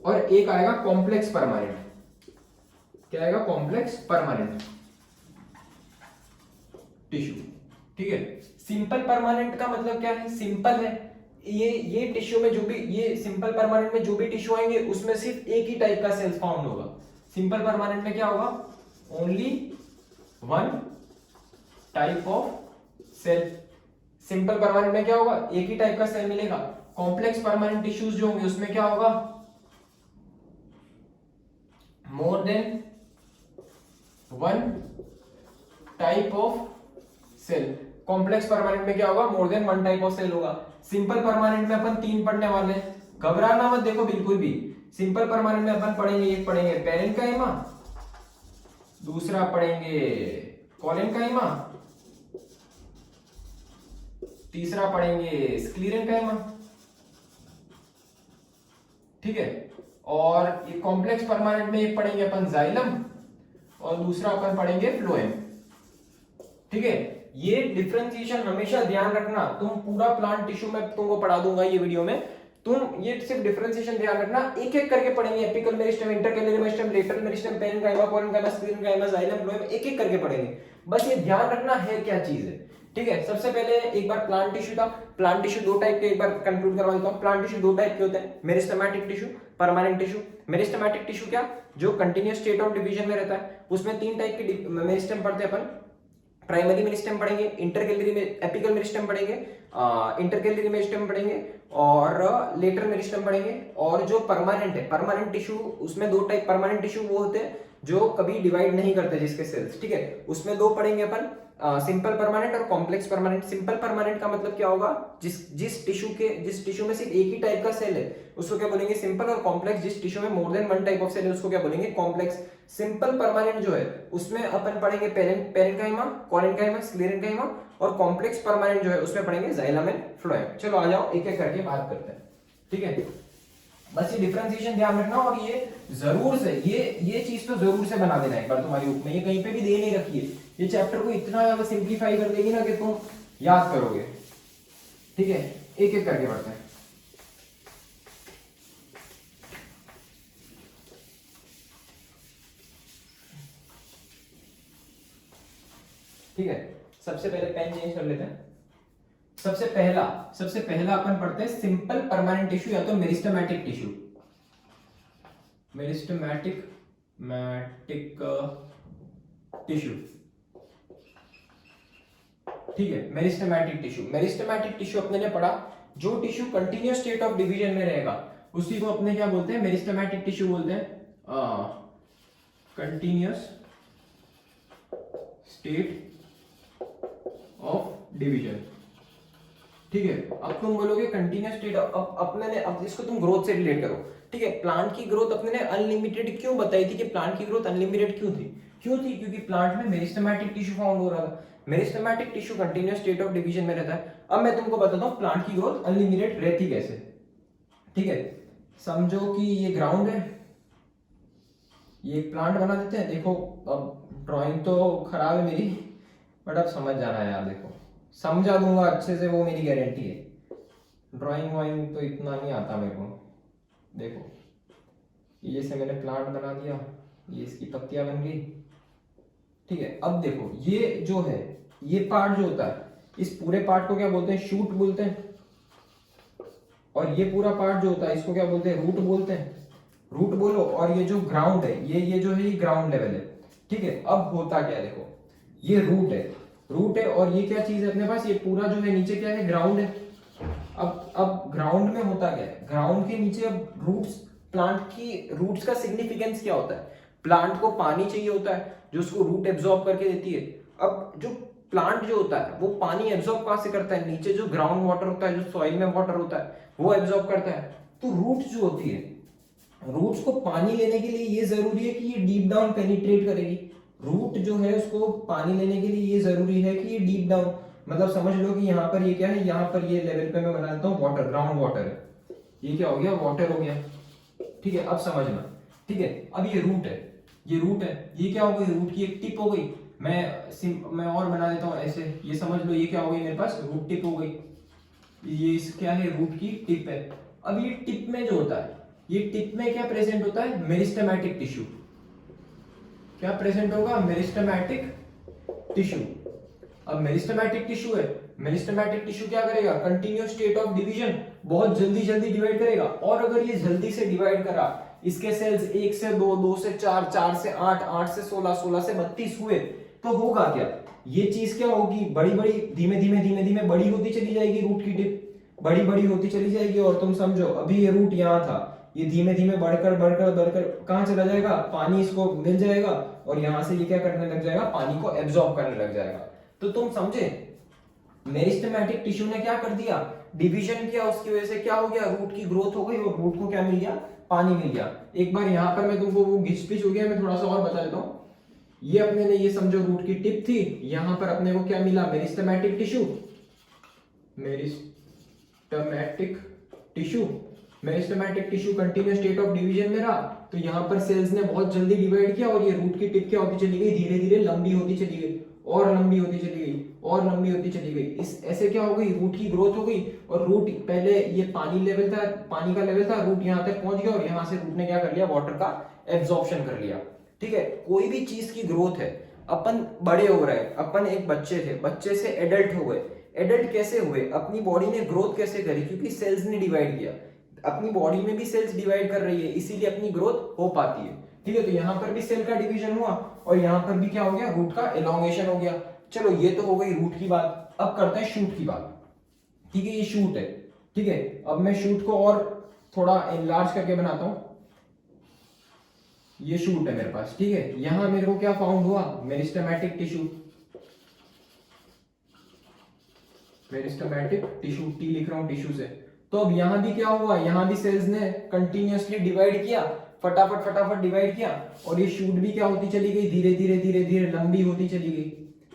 Speaker 1: और एक आएगा कॉम्प्लेक्स परमानेंट। क्या आएगा, कॉम्प्लेक्स परमानेंट टिश्यू। ठीक है, सिंपल परमानेंट का मतलब क्या है, सिंपल है। ये टिश्यू में जो भी, ये सिंपल परमानेंट में जो भी टिश्यू आएंगे उसमें सिर्फ एक ही टाइप का सेल्स फाउंड होगा। सिंपल परमानेंट में क्या होगा, only one type of cell. Simple permanent में क्या होगा, एक ही टाइप का सेल मिलेगा। कॉम्प्लेक्स परमानेंट टिश्यूज जो होंगे उसमें क्या होगा, more than one type of cell. Complex permanent में क्या होगा, more than one type of cell होगा। सिंपल परमानेंट में अपन 3 पढ़ने वाले हैं, घबराना मत देखो बिल्कुल भी। सिंपल परमानेंट में अपन पढ़ेंगे, एक पढ़ेंगे पेरेन्काइमा, दूसरा पढ़ेंगे कोलेनकाइमा, तीसरा पढ़ेंगे स्क्लीरेनकाइमा। ठीक है, और ये कॉम्प्लेक्स परमानेंट में एक पढ़ेंगे अपन जाइलम, और दूसरा अपन पढ़ेंगे फ्लोएम। ठीक है, ये डिफरेंशिएशन हमेशा ध्यान रखना। तुम पूरा प्लांट टिश्यू में तुमको पढ़ा दूंगा ये वीडियो में, तुम ये सिर्फ डिफरेंशिएशन ध्यान रखना, एक एक करके पढ़ेंगे। Apical meristem, intercalary meristem, lateral meristem, parenchyma, collenchyma, sclerenchyma, xylem, phloem, एक एक करके पढ़ेंगे। बस ये ध्यान रखना है क्या चीज है। ठीक है, सबसे पहले एक बार प्लांट टिश्यू था। प्लांट टिश्यू 2 टाइप के, एक बार कंक्लूड करवा देता हूं। प्लांट टिश्यू 2 टाइप के होते हैं, meristematic tissue, permanent tissue. Meristematic tissue क्या, जो कंटिन्यूअस स्टेट ऑफ डिवीजन में रहता है, उसमें 3 टाइप के मेरिस्टेम पढ़ते हैं अपन। प्राइमरी मेरिस्टेम पढ़ेंगे, इंटरकैलरी में एपिकल मेरिस्टेम पढ़ेंगे, इंटरकैलरी मेरिस्टेम पढ़ेंगे, और लेटरल मेरिस्टेम पढ़ेंगे। और जो परमानेंट है, परमानेंट टिश्यू, उसमें 2 टाइप परमानेंट टिश्यू वो होते हैं जो कभी डिवाइड नहीं करते जिसके सेल्स। ठीक है, उसमें 2 पढ़ेंगे अपन, सिंपल परमानेंट और कॉम्प्लेक्स परमानेंट। सिंपल परमानेंट का मतलब क्या होगा, जिस टिश्यू में सिर्फ एक ही टाइप का सेल है उसको क्या बोलेंगे, सिंपल। और कॉम्प्लेक्स, जिस टिश्यू में more than one type of cell है उसको क्या बोलेंगे, कॉम्प्लेक्स। सिंपल परमानेंट जो है उसमें अपन पढ़ेंगे पेरेन्काइमा, कोलेनकाइमा, स्क्लेरेनकाइमा। और कॉम्प्लेक्स परमानेंट जो है उसमें पढ़ेंगे जाइलम एंड फ्लोएम। चलो आ जाओ, एक एक करके बात करते हैं। ठीक है, बस ये डिफरेंशिएशन ध्यान रखना, और ये जरूर से ये चीज तो जरूर से बना देना एक बार तुम्हारी बुक में, ये कहीं पे भी दे नहीं रखी है। ये चैप्टर को इतना ज्यादा सिंप्लीफाई कर देगी ना कि तुम याद करोगे। ठीक है, एक एक करके पढ़ते हैं। ठीक है, सबसे पहले पेन चेंज कर लेते हैं। सबसे पहला अपन पढ़ते हैं सिंपल परमानेंट टिश्यू या तो मेरिस्टेमेटिक टिश्यू। Meristematic tissue. ठीक है, मेरिस्टेमेटिक टिश्यू। मेरिस्टेमेटिक टिश्यू अपने ने पढ़ा, जो tissue continuous state of division में रहेगा उसी को अपने क्या बोलते हैं, मेरिस्टेमेटिक टिश्यू बोलते हैं, कंटिन्यूअस स्टेट ऑफ डिवीजन। ठीक है, अब तुम बोलोगे कंटिन्यूअस स्टेट, अब अपने ने, अब इसको तुम ग्रोथ से रिलेट करो। ठीक है, प्लांट की ग्रोथ अपने ने अनलिमिटेड क्यों बताई थी, कि प्लांट की ग्रोथ अनलिमिटेड क्यों थी, क्योंकि प्लांट में मेरिस्टेमेटिक टिश्यू फाउंड हो रहा था। Meristematic tissue continuous state of division में रहता है। अब मैं तुमको बताता हूँ प्लांट की ग्रोथ अनलिमिटेड रहती कैसे। ठीक है, समझो कि ये ग्राउंड है, ये एक प्लांट बना देते हैं। देखो अब ड्राइंग तो खराब है मेरी, बट अब समझ जाना है यार, देखो समझा दूंगा अच्छे से, वो मेरी गारंटी है। ड्राइंग वाइंग तो इतना नहीं आता मेरे को। देखो ये जैसे मैंने प्लांट बना दिया, ये इसकी पत्तियां बन गई। ठीक है, अब देखो ये जो है, ये पार्ट जो होता है, इस पूरे पार्ट को क्या बोलते हैं, शूट बोलते हैं। और ये पूरा पार्ट जो होता है इसको क्या बोलते हैं, रूट बोलते हैं। रूट बोलो। और ये जो ग्राउंड है, ये जो है ये ग्राउंड लेवल है। ठीक है, अब होता क्या है, देखो ये रूट है, रूट है, और ये क्या चीज है अपने पास, ये पूरा जो है नीचे क्या है, ग्राउंड है। अब ग्राउंड में होता क्या है, ग्राउंड के नीचे अब रूट्स, प्लांट की रूट्स का सिग्निफिकेंस क्या होता है, प्लांट को पानी चाहिए होता है जो उसको रूट एब्जॉर्ब करके देती है। अब जो प्लांट जो होता है वो पानी एब्जॉर्ब कहां से करता है, नीचे जो ग्राउंड वाटर होता है, जो सॉइल में वाटर होता है वो एब्जॉर्ब करता है। तो रूट जो होती है, रूट्स को पानी लेने के लिए ये जरूरी है कि ये डीप डाउन पेनिट्रेट करेगी। रूट जो है उसको पानी लेने के लिए ये जरूरी है कि ये डीप डाउन, मतलब समझ लो कि यहाँ पर ये क्या है, यहाँ पर ये लेवल पे मैं बना देता हूँ वाटर, ग्राउंड वाटर है, ये क्या हो गया, वाटर हो गया। ठीक है, अब समझना। ठीक है, अब ये रूट है, ये रूट है, ये क्या हो गई, रूट की एक टिप हो गई। मैं और बना देता हूँ ऐसे, ये समझ लो ये क्या हो गई मेरे पास, रूट टिप हो गई। ये क्या है, रूट की टिप है। अब ये टिप में जो होता है, ये टिप में क्या प्रेजेंट होता है, मेरिस्टेमेटिक टिश्यू। क्या प्रेजेंट होगा, मेरिस्टेमेटिक टिश्यू। अब मेरिस्टेमेटिक टिश्यू है, मेरिस्टेमेटिक टिश्यू क्या करेगा, कंटिन्यूअस स्टेट ऑफ डिवीजन, बहुत जल्दी जल्दी डिवाइड करेगा। और अगर ये जल्दी से डिवाइड करा, इसके सेल्स 1 से 2, 2 से 4, 4 से 8, 8 से 16, 16 से 32 हुए, तो होगा क्या, ये चीज क्या होगी, बड़ी बड़ी धीमे धीमे धीमे धीमे बड़ी होती चली जाएगी, रूट की टिप बड़ी बड़ी होती चली जाएगी। और तुम समझो अभी ये रूट यहाँ था, ये धीमे धीमे बढ़कर बढ़कर बढ़कर कहां चला जाएगा, पानी इसको मिल जाएगा, और यहां से ये क्या करने लग जाएगा, पानी को एब्जॉर्ब करने लग जाएगा। तो तुम समझे, मेरिस्टेमेटिक टिश्यू ने क्या कर दिया, डिवीजन किया, उसकी वजह से क्या हो गया, रूट की ग्रोथ हो गई, और रूट को क्या मिल गया, पानी मिल गया। एक बार यहाँ पर मैं तुमको वो घिच पिच हो गया, मैं थोड़ा सा और बता देता हूँ। ये अपने ने ये समझो रूट की टिप थी, यहाँ पर अपने को क्या मिला, meristematic tissue, meristematic tissue, meristematic tissue continuous state of division में रहा, तो यहाँ पर सेल्स ने बहुत जल्दी डिवाइड किया, और ये रूट की टिप क्या होती चली गई, धीरे धीरे लंबी होती चली गई, और लंबी होती चली गई, और लंबी होती चली गई। इस ऐसे क्या हो गई, रूट की ग्रोथ हो गई। और रूट पहले ये पानी लेवल था, पानी का लेवल था, रूट यहाँ तक पहुंच गया, और यहाँ से रूट ने क्या कर लिया, वाटर का एब्जॉर्प्शन कर लिया। ठीक है, कोई भी चीज की ग्रोथ है, अपन बड़े हो रहे हैं, अपन एक बच्चे थे, बच्चे से एडल्ट हो गए। एडल्ट कैसे हुए, अपनी बॉडी ने ग्रोथ कैसे करी, क्योंकि सेल्स ने डिवाइड किया। अपनी बॉडी में भी सेल्स डिवाइड कर रही है, इसीलिए अपनी ग्रोथ हो पाती है। ठीक है, तो यहाँ पर भी सेल का डिवीजन हुआ, और यहाँ पर भी क्या हो गया, रूट का एलोंगेशन हो गया। चलो ये तो हो गई रूट की बात। अब करते हैं शूट की बात। ठीक है, ये शूट है। ठीक है, अब मैं शूट को और थोड़ा एनलार्ज करके बनाता हूं। ये शूट है मेरे पास। ठीक है, यहां मेरे को क्या फाउंड हुआ, meristematic tissue, meristematic tissue, T लिख रहा हूं टिश्यू से। तो अब यहां भी क्या हुआ, यहां भी सेल्स ने कंटिन्यूअसली डिवाइड किया, फटाफट फटाफट डिवाइड किया, और ये शूट भी क्या होती चली गई, धीरे धीरे धीरे धीरे लंबी होती चली गई।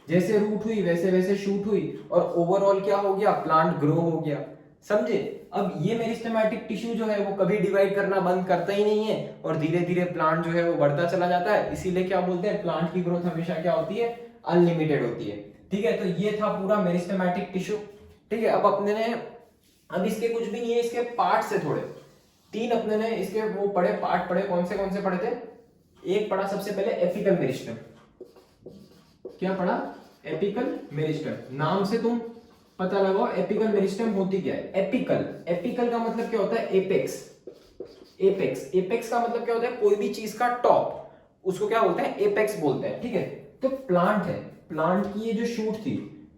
Speaker 1: जैसे रूट हुई वैसे वैसे शूट हुई, और ओवरऑल क्या हो गया, प्लांट ग्रो हो गया। समझे, अब ये मेरिस्टेमेटिक टिश्यू जो है वो कभी डिवाइड करना बंद करता ही नहीं है, और धीरे धीरे प्लांट जो है वो बढ़ता चला जाता है। इसीलिए क्या बोलते हैं, प्लांट की ग्रोथ हमेशा क्या होती है, अनलिमिटेड होती है। ठीक है, तो ये था पूरा मेरिस्टेमेटिक टिश्यू। ठीक है, अब अपने ने, अब इसके कुछ भी नहीं है, इसके पार्ट से थोड़े 3 अपने ने इसके वो पढ़े, पार्ट पढ़े। कौन से पढ़े थे, एक पढ़ा सबसे पहले एपिकल मेरिस्टेम। क्या पढ़ा, एपिकल मेरिस्टेम। नाम से तुम पता लगाओ एपिकल मेरिस्टेम होती क्या है। एपिकल, एपिकल का मतलब क्या होता है, एपेक्स। एपेक्स, एपेक्स का मतलब क्या होता है, कोई भी चीज का टॉप, उसको क्या बोलते हैं, एपेक्स बोलते हैं। ठीक है, तो प्लांट है, प्लांट की ये जो शूट थी,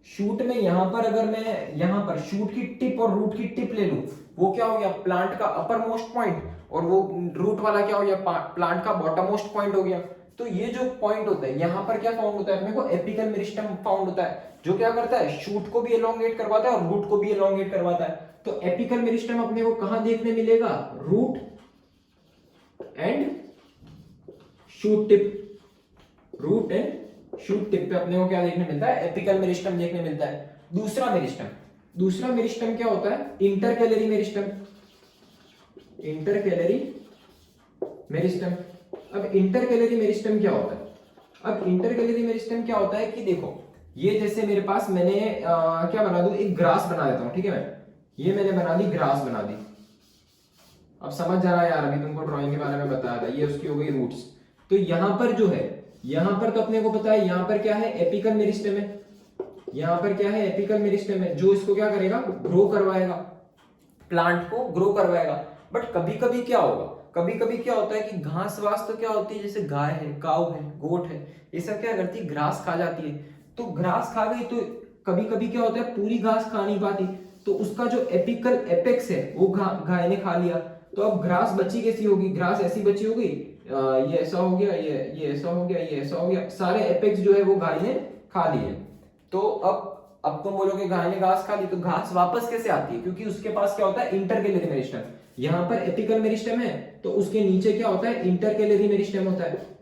Speaker 1: शूट में यहाँ पर अगर मैं यहाँ पर शूट की टिप और रूट की टिप ले लूं, वो क्या हो गया प्लांट का अपर मोस्ट पॉइंट, और वो रूट वाला क्या हो गया प्लांट का बॉटम मोस्ट पॉइंट हो गया। तो ये जो पॉइंट होता है यहाँ पर क्या फाउंड होता है अपने को, एपिकल मेरिस्टम फाउंड होता है, जो क्या करता है शूट को भी एलोंगेट करवाता है और रूट को भी एलोंगेट करवाता है। तो एपिकल मेरिस्टम अपने को कहां देखने मिलेगा, root and shoot tip, root and shoot tip पे अपने को क्या देखने मिलता है, एपिकल मेरिस्टम देखने मिलता है। दूसरा मेरिस्टम क्या होता है, इंटरकैलरी मेरिस्टम, इंटरकैलरी मेरिस्टम। अब इंटरकैलरी मेरिस्टम क्या होता है, अब इंटरकैलरी मेरिस्टम क्या होता है कि देखो ये जैसे मेरे पास मैंने क्या बना दूं, एक ग्रास बना देता हूं, ठीक है, मैं ये मैंने बना दी, ग्रास बना दी। अब समझ जा रहा है यार, अभी तुमको ड्राइंग के बारे में बताया था, ये उसकी हो गई रूट्स। तो यहां पर जो है, यहां पर तो अपने को पता है यहां पर क्या है, एपिकल मेरिस्टम है, यहां पर क्या है, एपिकल मेरिस्टम है, जो इसको क्या करेगा, ग्रो करवाएगा, प्लांट को ग्रो करवाएगा। बट कभी कभी क्या होगा, कभी कभी क्या होता है कि घास वास तो क्या होती है, जैसे गाय है, काऊ है, गोट है, ये सब क्या करती है, ग्रास खा जाती है। तो ग्रास खा गई तो कभी कभी क्या होता है, पूरी घास खा नहीं पाती, तो उसका जो एपिकल एपेक्स है वो गाय ने खा लिया। तो अब ग्रास बची कैसी होगी, ग्रास ऐसी बची होगी, ये ऐसा हो गया, ये ऐसा हो गया, ये ऐसा हो गया, सारे एपेक्स जो है वो गाय ने खा लिए। तो अब तुम बोलोगे गाय ने घास खा ली, तो घास वापस कैसे आती है, क्योंकि उसके पास क्या होता है, इंटरकैलरी मेरिस्टम। यहाँ पर एपिकल मेरिस्टम है, तो उसके नीचे क्या होता है, इंटरकैलरी मेरिस्टम होता है।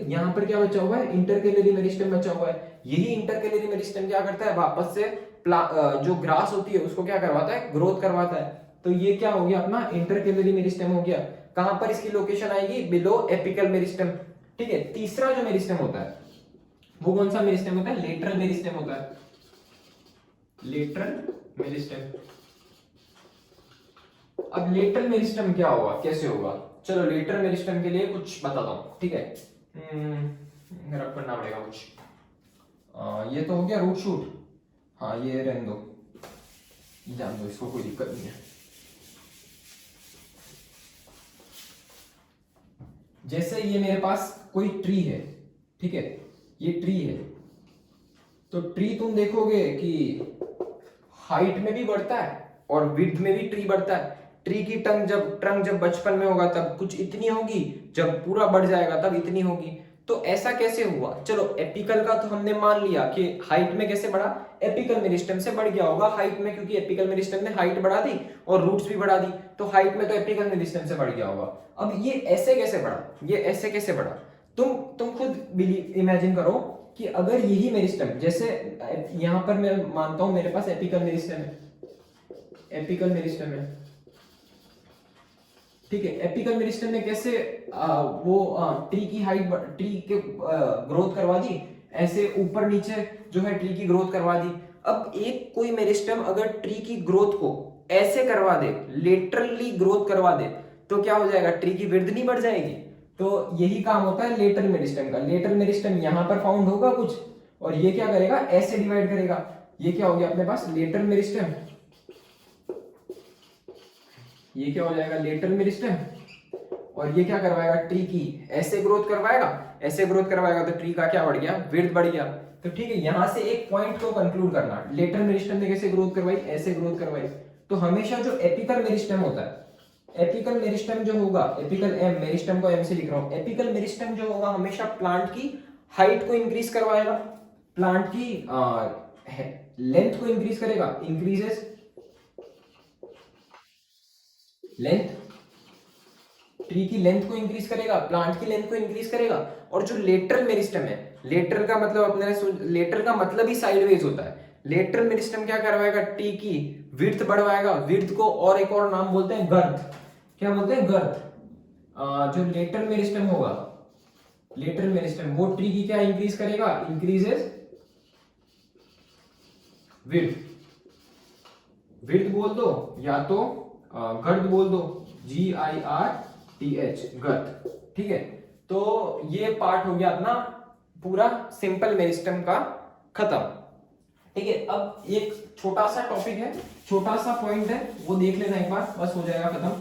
Speaker 1: यहाँ पर क्या बचा हुआ है, इंटरकैलरी मेरिस्टम बचा हुआ है। यही इंटरकैलरी मेरिस्टम क्या करता है, वापस से जो ग्रास होती है उसको क्या करवाता है, ग्रोथ करवाता है। तो ये क्या हो गया अपना इंटरकैलरी मेरिस्टम हो गया। कहां पर इसकी लोकेशन आएगी, बिलो एपिकल मेरिस्टम। ठीक है, तीसरा जो मेरिस्टम होता है वो कौन सा मेरिस्टम होता है, लेटरल मेरिस्टम होता है, लेटरल मेरिस्टम। अब लेटरल मेरिस्टम क्या होगा, कैसे होगा, चलो लेटरल मेरिस्टम के लिए कुछ बताता हूं, ठीक है। रब करना पड़ेगा कुछ। ये तो हो गया रूट शूट, हाँ ये रहने दो, जान दो इसको, कोई दिक्कत नहीं है। जैसे ये मेरे पास कोई ट्री है, ठीक है, ये ट्री है, तो ट्री तुम देखोगे कि हाइट में भी बढ़ता है और विड्थ में भी ट्री बढ़ता है। ट्री की ट्रंक जब बचपन में होगा तब कुछ इतनी होगी, जब पूरा बढ़ जाएगा तब इतनी होगी। तो ऐसा कैसे हुआ, चलो एपिकल का तो हमने मान लिया कि हाइट में कैसे बढ़ा, एपिकल मेरिस्टम से बढ़ गया होगा हाइट में, क्योंकि एपिकल मेरिस्टम ने हाइट बढ़ा दी और रूट्स भी बढ़ा दी, तो हाइट में तो एपिकल मेरिस्टम से बढ़ गया होगा। अब ये ऐसे कैसे बढ़ा, ये ऐसे कैसे बढ़ा, तुम खुद इमेजिन करो कि अगर यही मेरिस्टम, जैसे यहां पर मैं मानता हूं मेरे पास एपिकल मेरिस्टम है, एपिकल मेरिस्टम है, ठीक है। एपिकल मेरिस्टम में कैसे ट्री की हाइट, ट्री के ग्रोथ करवा दी, ऐसे ऊपर नीचे जो है ट्री की ग्रोथ करवा दी। अब एक कोई मेरिस्टम अगर ट्री की ग्रोथ को ऐसे करवा दे, लेटरली ग्रोथ करवा दे, तो क्या हो जाएगा, ट्री की विड्थ नहीं बढ़ जाएगी। तो यही काम होता है लेटरल मेरिस्टम का। लेटरल मेरिस्टम यहां पर फाउंड होगा कुछ, और ये क्या करेगा, ऐसे डिवाइड करेगा। ये क्या हो गया अपने पास, लेटरल मेरिस्टम, ये क्या हो जाएगा, लेटरल मेरिस्टम, और ये क्या करवाएगा, ट्री की ऐसे ग्रोथ करवाएगा, ऐसे ग्रोथ करवाएगा, तो ट्री का क्या बढ़ गया, विड्थ बढ़ गया। तो ठीक है, यहां से एक पॉइंट को कंक्लूड करना, लेटरल मेरिस्टम ने कैसे ग्रोथ करवाई, ऐसे ग्रोथ करवाई। तो हमेशा जो एपिकल मेरिस्टम होता है, एपिकल मेरिस्टम जो होगा, एपिकल एम, मेरिस्टम को एम से लिख रहा हूं, एपिकल मेरिस्टम जो होगा हमेशा प्लांट की हाइट को इंक्रीज करवाएगा, प्लांट की लेंथ को इंक्रीज करेगा, इंक्रीजेस लेंथ, ट्री की लेंथ को इंक्रीज करेगा, प्लांट की लेंथ को इंक्रीज करेगा। और जो लेटरल मेरिस्टम है, लेटरल का मतलब अपने लेटरल का मतलब ही साइडवेज होता है। लेटरल मेरिस्टम क्या करवाएगा, ट्री की विड्थ बढ़वाएगा, विड्थ को और एक और नाम बोलते हैं गर्थ, क्या बोलते हैं, गर्थ। जो लेटरल मेरिस्टम होगा, लेटरल मेरिस्टम वो ट्री की क्या इंक्रीज करेगा, इंक्रीजेस विड्थ, विड्थ बोल दो या तो गर्थ बोल दो, GIRTH, गर्थ, ठीक है। तो ये पार्ट हो गया अपना पूरा सिंपल मेरिस्टम का खत्म, ठीक है। अब एक छोटा सा टॉपिक है, छोटा सा पॉइंट है, वो देख लेना एक बार, बस हो जाएगा खत्म।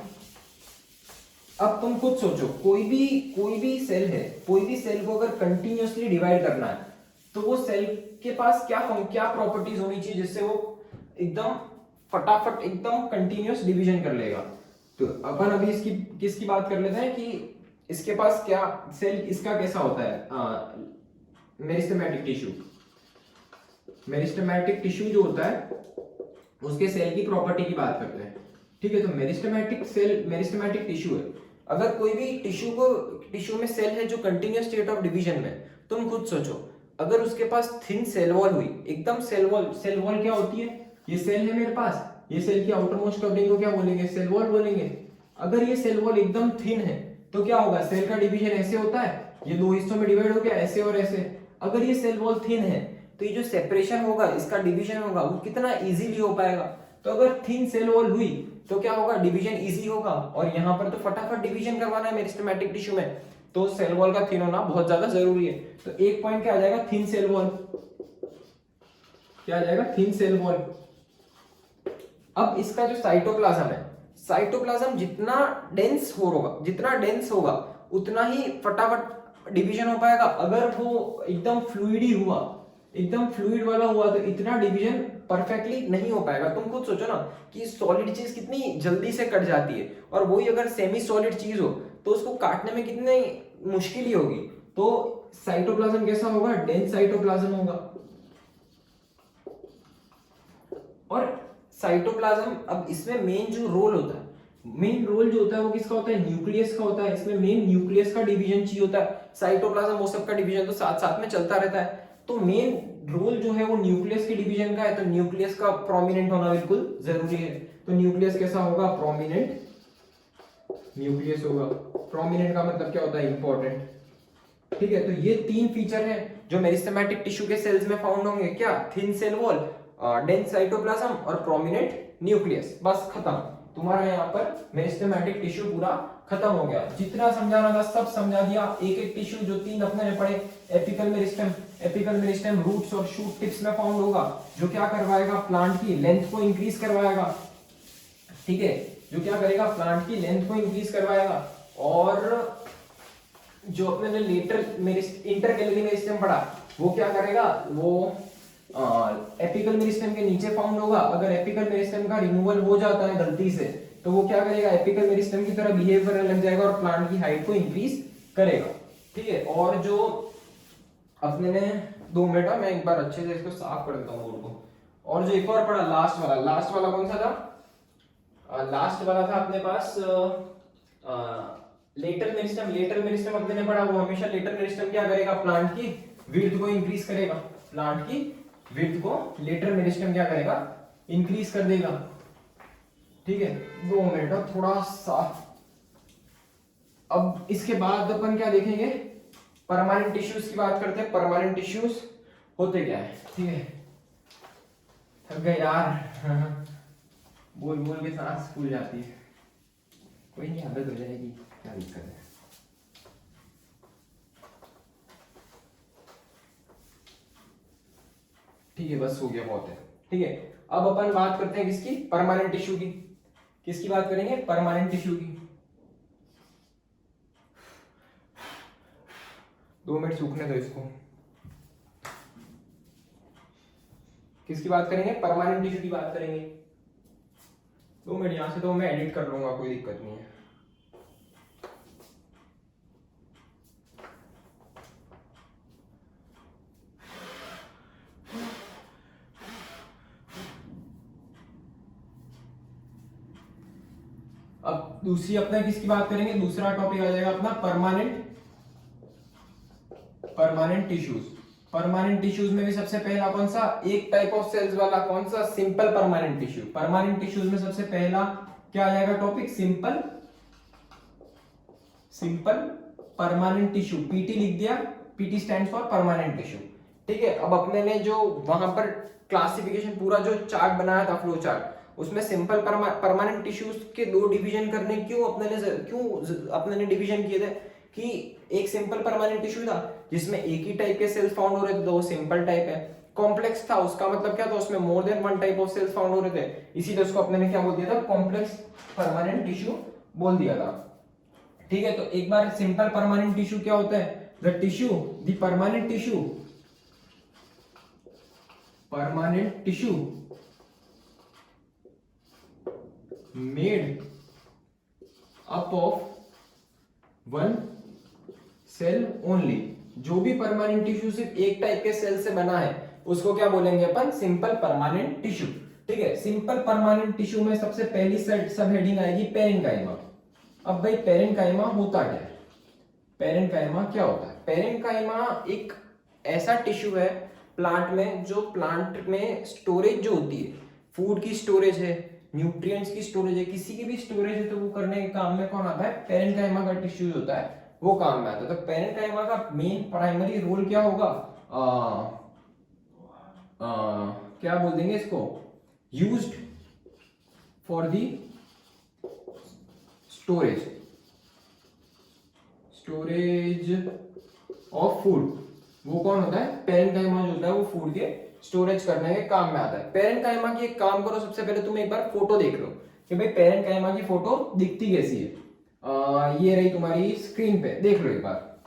Speaker 1: अब तुम खुद सोचो, कोई भी सेल है, कोई भी सेल को अगर कंटिन्यूअसली डिवाइड करना है, तो वो सेल के पास क्या प्रॉपर्टीज होनी चाहिए जिससे वो एकदम फटाफट एकदम कंटिन्यूअस डिवीजन कर लेगा। तो अपन अभी इसकी किसकी बात कर लेते हैं कि इसके पास क्या सेल इसका कैसा होता है, मेरिस्टेमेटिक टिश्यू। मेरिस्टेमेटिक टिश्यू जो होता है उसके सेल की प्रॉपर्टी की बात करते हैं। ठीक है, तो मेरिस्टेमेटिक टिश्यू है। अगर कोई भी टिश्यू में सेल है जो कंटिन्यूअस स्टेट ऑफ डिवीजन में, तुम खुद सोचो अगर उसके पास थिन सेल वॉल हुई, एकदम सेल वॉल क्या होती है, ये सेल है मेरे पास, ये सेल की आउटर मोस्ट कवरिंग को क्या बोलेंगे, सेल वॉल बोलेंगे। अगर ये सेल वॉल एकदम थिन है तो क्या होगा, सेल का डिवीजन ऐसे होता है, ये दो हिस्सों में डिवाइड हो गया ऐसे और ऐसे। अगर ये सेल वॉल थिन है तो ये जो सेपरेशन होगा, इसका डिवीजन होगा, वो कितना इजीली हो पाएगा। तो अगर थिन सेल वॉल हुई तो क्या होगा, डिवीजन इजी होगा। और यहाँ पर तो फटाफट डिवीजन करवाना है मेरिस्टेमेटिक टिश्यू में, तो सेल वॉल का थिन होना बहुत ज्यादा जरूरी है। तो एक पॉइंट क्या आ जाएगा, थिन सेल वॉल। क्या आ जाएगा, थिन सेल वॉल। अब इसका जो साइटोप्लाज्म है, साइटोप्लाज्म जितना डेंस होगा उतना ही फटाफट डिवीजन हो पाएगा। अगर वो एकदम फ्लूइड ही हुआ, एकदम फ्लूइड वाला हुआ तो इतना डिवीजन परफेक्टली नहीं हो पाएगा। तुम खुद सोचो ना कि सॉलिड चीज कितनी जल्दी से कट जाती है, और वही अगर सेमी सॉलिड चीज हो तो उसको काटने में कितनी मुश्किल ही होगी। तो साइटोप्लाज्म कैसा होगा, डेंस साइटोप्लाज्म होगा। और साइटोप्लाज्म, अब इसमें मेन जो रोल होता है, मेन रोल जो होता है वो किसका होता है, न्यूक्लियस का होता है। इसमें मेन न्यूक्लियस का डिवीजन चाहिए होता है। साइटोप्लाज्म वो सब का डिवीजन तो साथ साथ में चलता रहता है, तो मेन रोल जो है वो न्यूक्लियस के डिवीजन का है। तो न्यूक्लियस का प्रोमिनेंट होना बिल्कुल जरूरी है। तो न्यूक्लियस कैसा होगा, प्रोमिनेंट न्यूक्लियस होगा। प्रोमिनेंट का मतलब क्या होता है, इंपॉर्टेंट। ठीक है, तो ये तीन फीचर है जो मेरिस्टेमेटिक टिश्यू के सेल्स में फाउंड होंगे। क्या, thin cell wall, dense cytoplasm और प्रोमिनेंट न्यूक्लियस। बस खत्म, तुम्हारा यहाँ पर मेरिस्टेमेटिक टिश्यू पूरा खत्म हो गया। जितना समझाना था सब समझा दिया। एक एक टिश्यू जो तीन अपने ने पढ़े, एपिकल मेरिस्टेम रूट्स और शूट टिप्स में फाउंड होगा, जो क्या करवाएगा, प्लांट की लेंथ को इंक्रीज करवाएगा। ठीक है, जो क्या करेगा, प्लांट की लेंथ को इंक्रीज करवाएगा। और जो अपने ने इंटरकैलरी मेरिस्टेम पढ़ा, वो क्या करेगा, वो एपिकल मेरिस्टेम के नीचे फाउंड होगा। अगर एपिकल मेरिस्टेम का रिमूवल हो जाता है गलती से, तो वो क्या करेगा, एपिकल मेरिस्टेम की तरह बिहेव करने लग जाएगा और प्लांट की हाइट को इंक्रीज करेगा। ठीक है, और जो अपने ने 2 मिनट, मैं एक बार अच्छे से इसको साफ कर देता हूँ बोर्ड को। और जो एक और पढ़ा, लास्ट वाला कौन सा था, लास्ट वाला था अपने पास लेटरल मेरिस्टेम अपने ने पढ़ा। वो हमेशा लेटरल मेरिस्टेम क्या करेगा, प्लांट की विड्थ को इंक्रीज करेगा। प्लांट की विड्थ को लेटरल मेरिस्टेम क्या करेगा, इंक्रीज कर देगा। ठीक है, 2 मिनट थोड़ा सा। अब इसके बाद अपन क्या देखेंगे, परमानेंट टिश्यूज की बात करते हैं। परमानेंट टिश्यूज होते क्या है। ठीक है, थक गए यार बोल बोल के सांस फूल जाती है। कोई नहीं, आदत हो जाएगी, क्या दिक्कत है। ठीक है, बस हो गया, बहुत है। ठीक है, अब अपन बात करते हैं किसकी, परमानेंट टिश्यू की। किसकी बात करेंगे, परमानेंट टिश्यू की। 2 मिनट सूखने दो इसको। किसकी बात करेंगे, परमानेंट टिश्यू की बात करेंगे। 2 मिनट, यहां से तो मैं एडिट कर लूंगा, कोई दिक्कत नहीं है। अब दूसरी अपना किसकी बात करेंगे, दूसरा टॉपिक आ जाएगा अपना परमानेंट टिश्यूज। परमानेंट टिश्यूज में भी सबसे पहला कौन सा, एक टाइप ऑफ सेल्स वाला, कौन सा, simple permanent tissue. Permanent tissues में सबसे पहला क्या आ जाएगा topic, simple permanent tissue. PT लिख दिया, PT stands for permanent tissue. ठीक है, अब अपने ने जो वहां पर क्लासिफिकेशन पूरा जो चार्ट बनाया था, फ्लो चार्ट, उसमें सिंपल परमानेंट टिश्यूज के 2 डिवीजन करने क्यों अपने ने डिवीजन किए थे कि एक सिंपल परमानेंट टिश्यू था जिसमें एक ही टाइप के सेल्स फाउंड हो रहे थे, तो वो सिंपल टाइप है। कॉम्प्लेक्स था, उसका मतलब क्या था, उसमें more than 1 type of cells found हो रहे थे, इसीलिए उसको अपने ने क्या बोल दिया था, कॉम्प्लेक्स परमानेंट टिश्यू बोल दिया था। ठीक है, तो एक बार सिंपल परमानेंट टिश्यू क्या होता है, the permanent tissue permanent tissue made up of one cell only. जो भी परमानेंट टिश्यू सिर्फ एक टाइप के सेल से बना है उसको क्या बोलेंगे अपन, सिंपल परमानेंट टिश्यू। ठीक है, सिंपल परमानेंट टिश्यू में सबसे पहली सब हेडिंग आएगी पेरेन्काइमा। अब भाई पेरेन्काइमा होता क्या है, पेरेन्काइमा क्या होता है? पेरेन्काइमा एक ऐसा टिश्यू है प्लांट में, जो प्लांट में स्टोरेज जो होती है, फूड की स्टोरेज है, न्यूट्रिएंट्स की स्टोरेज है, किसी की भी स्टोरेज है, तो वो करने के काम में कौन आता है, पेरेन्काइमा का टिश्यू होता है वो काम में आता है। तो पेरेन्काइमा का मेन प्राइमरी रोल क्या होगा, क्या बोल देंगे इसको, used for the storage of food. वो कौन होता है, पेरेन्काइमा जो होता है वो फूड के स्टोरेज करने के काम में आता है। पेरेन्काइमा की एक काम करो, सबसे पहले तुम एक बार फोटो देख लो कि भाई पेरेन्काइमा की फोटो दिखती कैसी है। ये रही तुम्हारी स्क्रीन पे, देख लो एक बार।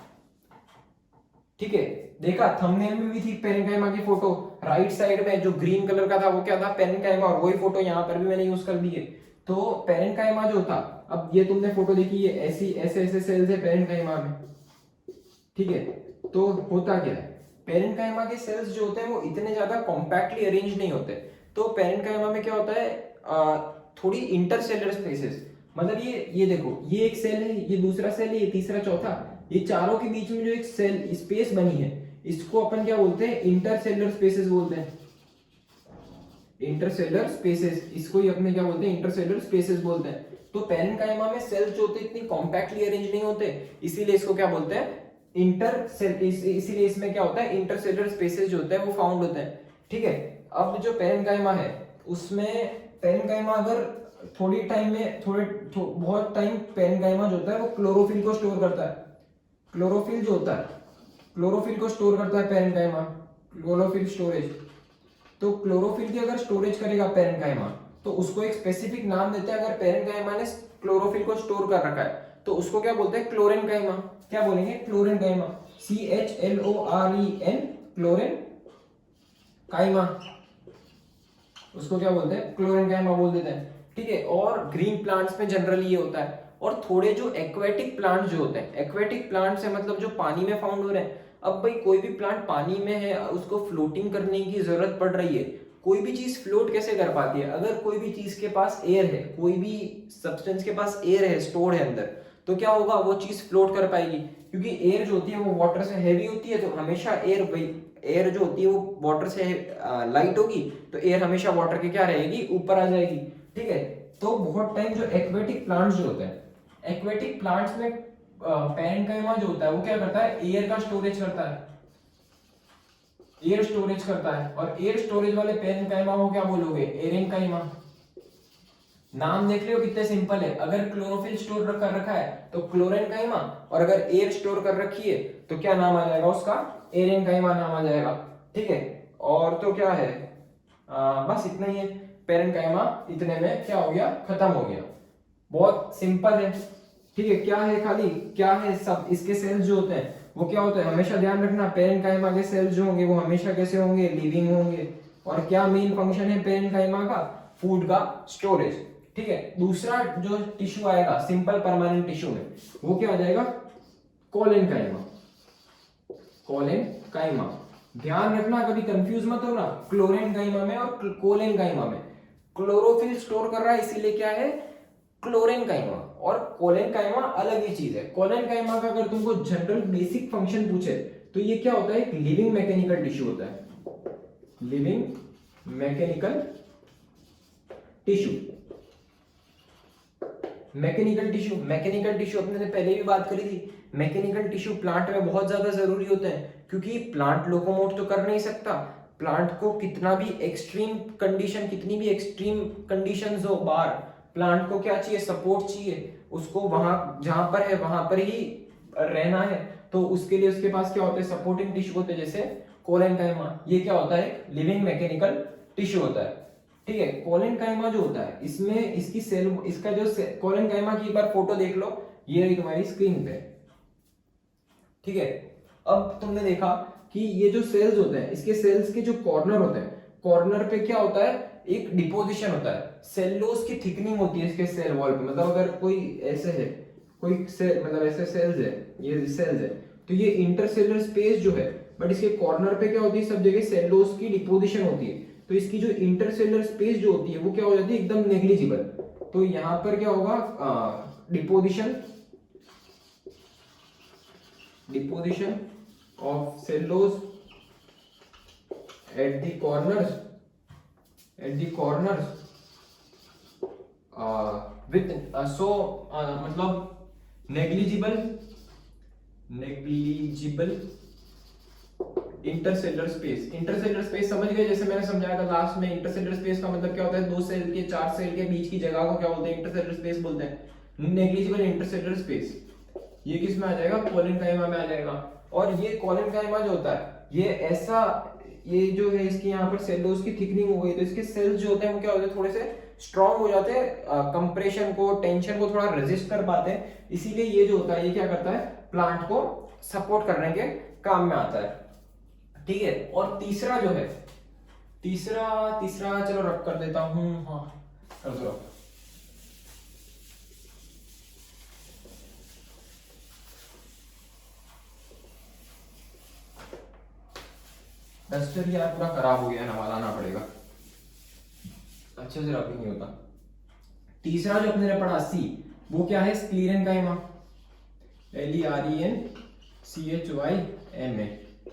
Speaker 1: ठीक है, देखा थंबनेल में भी थी पेरेन्काइमा की फोटो, राइट साइड में जो ग्रीन कलर का था वो क्या था, पेरेन्काइमा, और वही फोटो यहाँ पर भी मैंने यूज कर दी है। तो पेरेन्काइमा जो था, अब ये तुमने फोटो देखी, ये ऐसी ऐसे ऐसे सेल्स है पेरेन्काइमा में। ठीक है, तो होता क्या है, पेरेन्काइमा के सेल्स जो होते हैं वो इतने ज्यादा कॉम्पैक्टली अरेंज नहीं होते। तो पेरेन्काइमा में क्या होता है, थोड़ी इंटरसेलुलर स्पेसेस, मतलब ये देखो, ये एक सेल है, ये दूसरा सेल है, ये तीसरा चौथा, ये चारों के बीच में जो एक सेल स्पेस बनी है इसको अपन क्या बोलते हैं, इंटरसेलुलर स्पेसेस बोलते हैं। इंटरसेलुलर स्पेसेस, इसको ही अपने क्या बोलते हैं, इंटरसेलुलर स्पेसेस बोलते हैं। तो पेरेन्काइमा में सेल्स जो होते हैं इतनी कॉम्पैक्टली अरेंज नहीं होते, इसीलिए इसको क्या बोलते हैं, इसीलिए इसमें क्या होता है, इंटरसेलुलर स्पेसेस जो होते हैं वो फाउंड होते हैं। ठीक है, अब जो पेरेन्काइमा है उसमें पेरेन्काइमा अगर थोड़ी टाइम में बहुत टाइम पेरेन्काइमा जो होता है वो क्लोरोफिल को स्टोर करता है। क्लोरोफिल जो होता है, क्लोरोफिल को स्टोर करता है पेरेन्काइमा, क्लोरोफिल स्टोरेज। तो क्लोरोफिल की अगर स्टोरेज करेगा पेरेन्काइमा तो उसको एक स्पेसिफिक नाम देते हैं। अगर पेरेन्काइमा ने क्लोरोफिल को स्टोर कर रखा है तो उसको क्या बोलते हैं, क्लोरेन्काइमा। क्या बोलेंगे, क्लोरेन्काइमा, CHLOREN, क्लोरेन्काइमा, उसको क्या बोलते हैं, क्लोरेन्काइमा बोल देते हैं। ठीक है, और ग्रीन प्लांट्स में जनरली ये होता है। और थोड़े जो एक्वेटिक प्लांट्स जो होते हैं, एक्वेटिक प्लांट्स है मतलब जो पानी में फाउंड हो रहे हैं। अब भाई कोई भी प्लांट पानी में है, उसको फ्लोटिंग करने की जरूरत पड़ रही है। कोई भी चीज फ्लोट कैसे कर पाती है, अगर कोई भी चीज के पास एयर है, कोई भी सब्सटेंस के पास एयर है, स्टोर है अंदर, तो क्या होगा, वो चीज फ्लोट कर पाएगी। क्योंकि एयर जो होती है वो वाटर से हैवी होती है, तो हमेशा एयर जो होती है वो वाटर से लाइट होगी, तो एयर हमेशा वाटर के क्या रहेगी, ऊपर आ जाएगी। ठीक है, तो बहुत टाइम जो एक्वेटिक प्लांट्स जो होते हैं, एक्वेटिक प्लांट्स में पेरेन्काइमा जो होता है वो क्या करता है, एयर का स्टोरेज करता है, एयर स्टोरेज करता है। और एयर स्टोरेज वाले पेरेन्काइमा को क्या बोलोगे, एरेन्काइमा। नाम देख लियो कितने सिंपल है, अगर क्लोरोफिल स्टोर कर रखा है तो क्लोरेन्काइमा, और अगर एयर स्टोर कर रखी है तो क्या नाम आ जाएगा उसका, एरेन्काइमा नाम आ जाएगा। ठीक है, और तो क्या है, बस इतना ही है। पेरेन्काइमा इतने में क्या हो गया, खत्म हो गया, बहुत सिंपल है। ठीक है, क्या है, खाली क्या है, सब इसके सेल्स जो होते हैं वो क्या होते हैं, हमेशा ध्यान रखना, पेरेन्काइमा के सेल्स जो होंगे वो हमेशा कैसे होंगे, लिविंग होंगे। और क्या मेन फंक्शन है पेरेन्काइमा का, फूड का स्टोरेज। ठीक है, दूसरा जो टिश्यू आएगा सिंपल परमानेंट टिश्यू में, वो क्या आ जाएगा, कोलेन्काइमा। कोलेन्काइमा, ध्यान रखना, कभी कंफ्यूज मत होना क्लोरेन्काइमा में और कोलेन्काइमा में। क्लोरोफिल स्टोर कर रहा है इसीलिए क्या है, क्लोरेन्काइमा, और कोलेन्काइमा अलग ही चीज है। कोलेन्काइमा का अगर तुमको जनरल बेसिक फंक्शन पूछे तो ये क्या होता है, एक लिविंग मैकेनिकल टिश्यू होता है, living mechanical tissue. Mechanical tissue, mechanical tissue अपने ने पहले भी बात करी थी। मैकेनिकल टिश्यू प्लांट में बहुत ज्यादा जरूरी होते हैं, क्योंकि प्लांट लोकोमोट तो कर नहीं सकता। प्लांट को कितना भी एक्सट्रीम कंडीशन, कितनी भी एक्सट्रीम कंडीशंस हो बाहर, प्लांट को क्या चाहिए, सपोर्ट चाहिए, उसको वहां जहां पर है वहां पर ही रहना है। तो उसके लिए उसके पास क्या होते हैं, सपोर्टिंग टिश्यू होते हैं, जैसे कोलेन्काइमा। ये क्या होता है, लिविंग मैकेनिकल टिश्यू होता है। ठीक है, कोलेन्काइमा जो होता है इसमें इसकी सेल, इसका जो कोलेन्काइमा की एक बार फोटो देख लो, ये रही तुम्हारी स्क्रीन पे। ठीक है, अब तुमने देखा कि ये जो सेल्स होते हैं, इसके सेल्स के जो कॉर्नर होते हैं, कॉर्नर पे क्या होता है, एक डिपोजिशन होता है, सेलुलोज की थिकनिंग होती है इसके सेल वॉल पे। मतलब अगर कोई ऐसे है, कोई सेल, मतलब ऐसे सेल्स है, ये सेल्स है, तो ये इंटरसेलुलर स्पेस जो है, बट इसके कॉर्नर पे क्या होती है, सब जगह सेलुलोज की डिपोजिशन होती है। तो इसकी जो इंटरसेलुलर स्पेस जो होती है वो क्या हो जाती है, एकदम नेग्लिजिबल। तो यहाँ पर क्या होगा, deposition of cellulose at the corners with मतलब negligible इंटरसेलुलर स्पेस समझ गए। जैसे मैंने समझाया था लास्ट में, इंटरसेलुलर स्पेस का मतलब क्या होता है, दो सेल के, चार सेल के बीच की जगह को क्या बोलते हैं, इंटरसेलुलर स्पेस बोलते हैं। नेग्लिजिबल इंटरसेलुलर स्पेस ये किस में आ जाएगा, कोलेनकाइमा में आ जाएगा। और ये कोलेनकाइमा जो होता है, ये ऐसा, ये जो है इसकी यहाँ पर सेलुलोज की थिकनिंग हो गई, तो इसके सेल्स जो होते हैं वो क्या होते हैं, थोड़े से स्ट्रॉन्ग हो जाते हैं, कंप्रेशन को, टेंशन को थोड़ा रेजिस्ट कर पाते हैं। इसीलिए ये जो होता है, ये क्या करता है, प्लांट को सपोर्ट करने के काम में आता है। ठीक है। और तीसरा जो है, तीसरा चलो रख कर देता हूं, हाँ कर दो। डस्टर यार पूरा खराब हो गया, नवा लाना पड़ेगा, अच्छे से रब नहीं होता। तीसरा जो अपने ने पढ़ा सी, वो क्या है, स्क्लेरेनकाइमा, LERENCHYMA,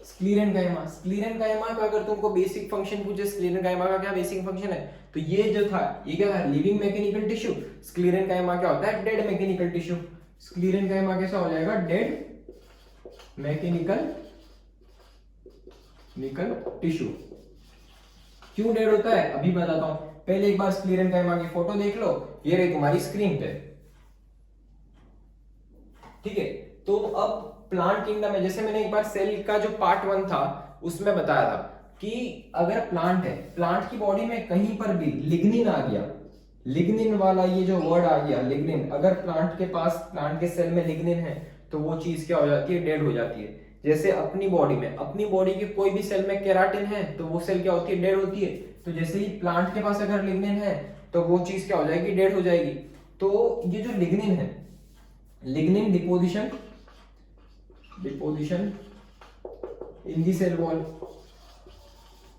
Speaker 1: स्क्लेरेनकाइमा का अगर तुमको बेसिक फंक्शन पूछे, स्क्लेरेनकाइमा का क्या बेसिक फंक्शन है, तो ये जो था, ये क्या था, लिविंग मैकेनिकल टिश्यू। स्क्लेरेनकाइमा क्या होता है, डेड मैकेनिकल टिश्यू। स्क्लेरेनकाइमा कैसा हो जाएगा, डेड मैकेनिकल टिश्यू। क्यों डेड होता है अभी बताता हूं, पहले एक बार स्क्लेरेनकाइमा की फोटो देख लो, ये रही तुम्हारी स्क्रीन पे। ठीक है। तो अब प्लांट किंगडम है, जैसे मैंने एक बार सेल का जो पार्ट 1 था उसमें बताया था कि अगर प्लांट है, प्लांट की बॉडी में कहीं पर भी लिग्निन आ गया, लिग्निन वाला ये जो वर्ड आ गया लिग्निन, अगर प्लांट के पास, प्लांट के सेल में लिग्निन है, तो वो चीज क्या हो जाती है, डेड हो जाती है। जैसे अपनी बॉडी में, अपनी बॉडी के कोई भी सेल में केराटिन है, तो वो सेल क्या होती है, डेड होती है। तो जैसे ही प्लांट के पास अगर लिग्निन है, तो वो चीज क्या हो जाएगी, डेड हो जाएगी। तो ये जो लिग्निन है, lignin deposition in the cell wall,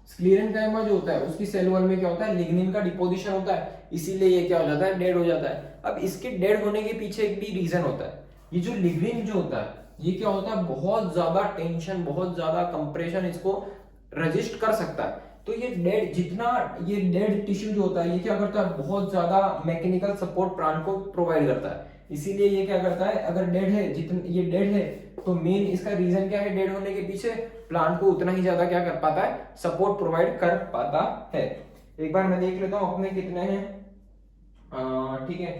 Speaker 1: sclerenchyma जो होता है उसकी सेल वॉल में क्या होता है, लिग्निन का डिपोजिशन होता है, इसीलिए ये क्या हो जाता है, डेड हो जाता है। अब इसके डेड होने के पीछे एक भी रीजन होता है, ये जो लिग्निन जो होता है, ये क्या होता है, बहुत ज्यादा टेंशन, बहुत ज्यादा कंप्रेशन इसको रेजिस्ट कर सकता है। तो ये डेड, जितना ये डेड टिश्यू जो होता है, ये क्या करता है, बहुत ज्यादा मैकेनिकल सपोर्ट प्लांट को प्रोवाइड करता है। इसीलिए ये क्या करता है, अगर डेड है, जितना ये डेड है, तो मेन इसका रीजन क्या है, डेड होने के पीछे प्लांट को उतना ही ज्यादा क्या कर पाता है, सपोर्ट प्रोवाइड कर पाता है। एक बार मैं देख लेता हूं अपने कितने हैं, ठीक है,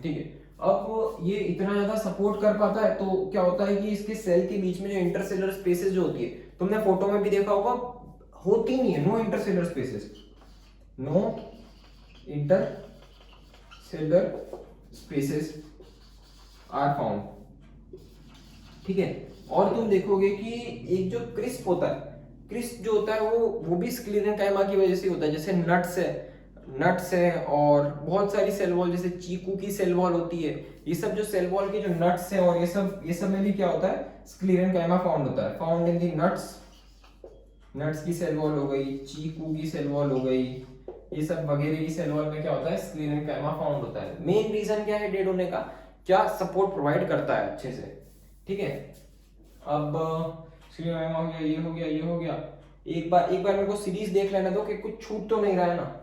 Speaker 1: ठीक है। अब ये इतना ज्यादा सपोर्ट कर पाता है, तो क्या होता है कि इसके सेल के बीच में जो इंटरसेलुलर स्पेसेस जो होती है, तुमने फोटो में भी देखा होगा, होती नहीं है, no intercellular spaces, no intercellular spaces are found. ठीक है। और तुम देखोगे कि एक जो क्रिस्प होता है, क्रिस्प जो होता है वो भी स्क्लेरेनकाइमा की वजह से होता है। जैसे नट्स है और बहुत सारी सेल वॉल, जैसे चीकू की सेल वॉल होती है, ये सब जो सेल वॉल के जो नट्स है और ये सब में भी क्या होता है, स्क्लेरेनकाइमा फाउंड होता है। फाउंड इन दी नट्स की सेल वॉल हो गई, चीकू की सेल वॉल हो गई, ये सब वगैरह की सेल वॉल में क्या होता है, स्क्लेरेनकाइमा फाउंड होता है। मेन रीजन क्या है डेड होने का, क्या सपोर्ट प्रोवाइड करता है अच्छे से। ठीक है। अब स्क्लेरेनकाइमा हो गया, ये हो गया, ये हो गया। एक बार मेरे को सीरीज देख लेना दो कि कुछ छूट तो नहीं रहा है ना।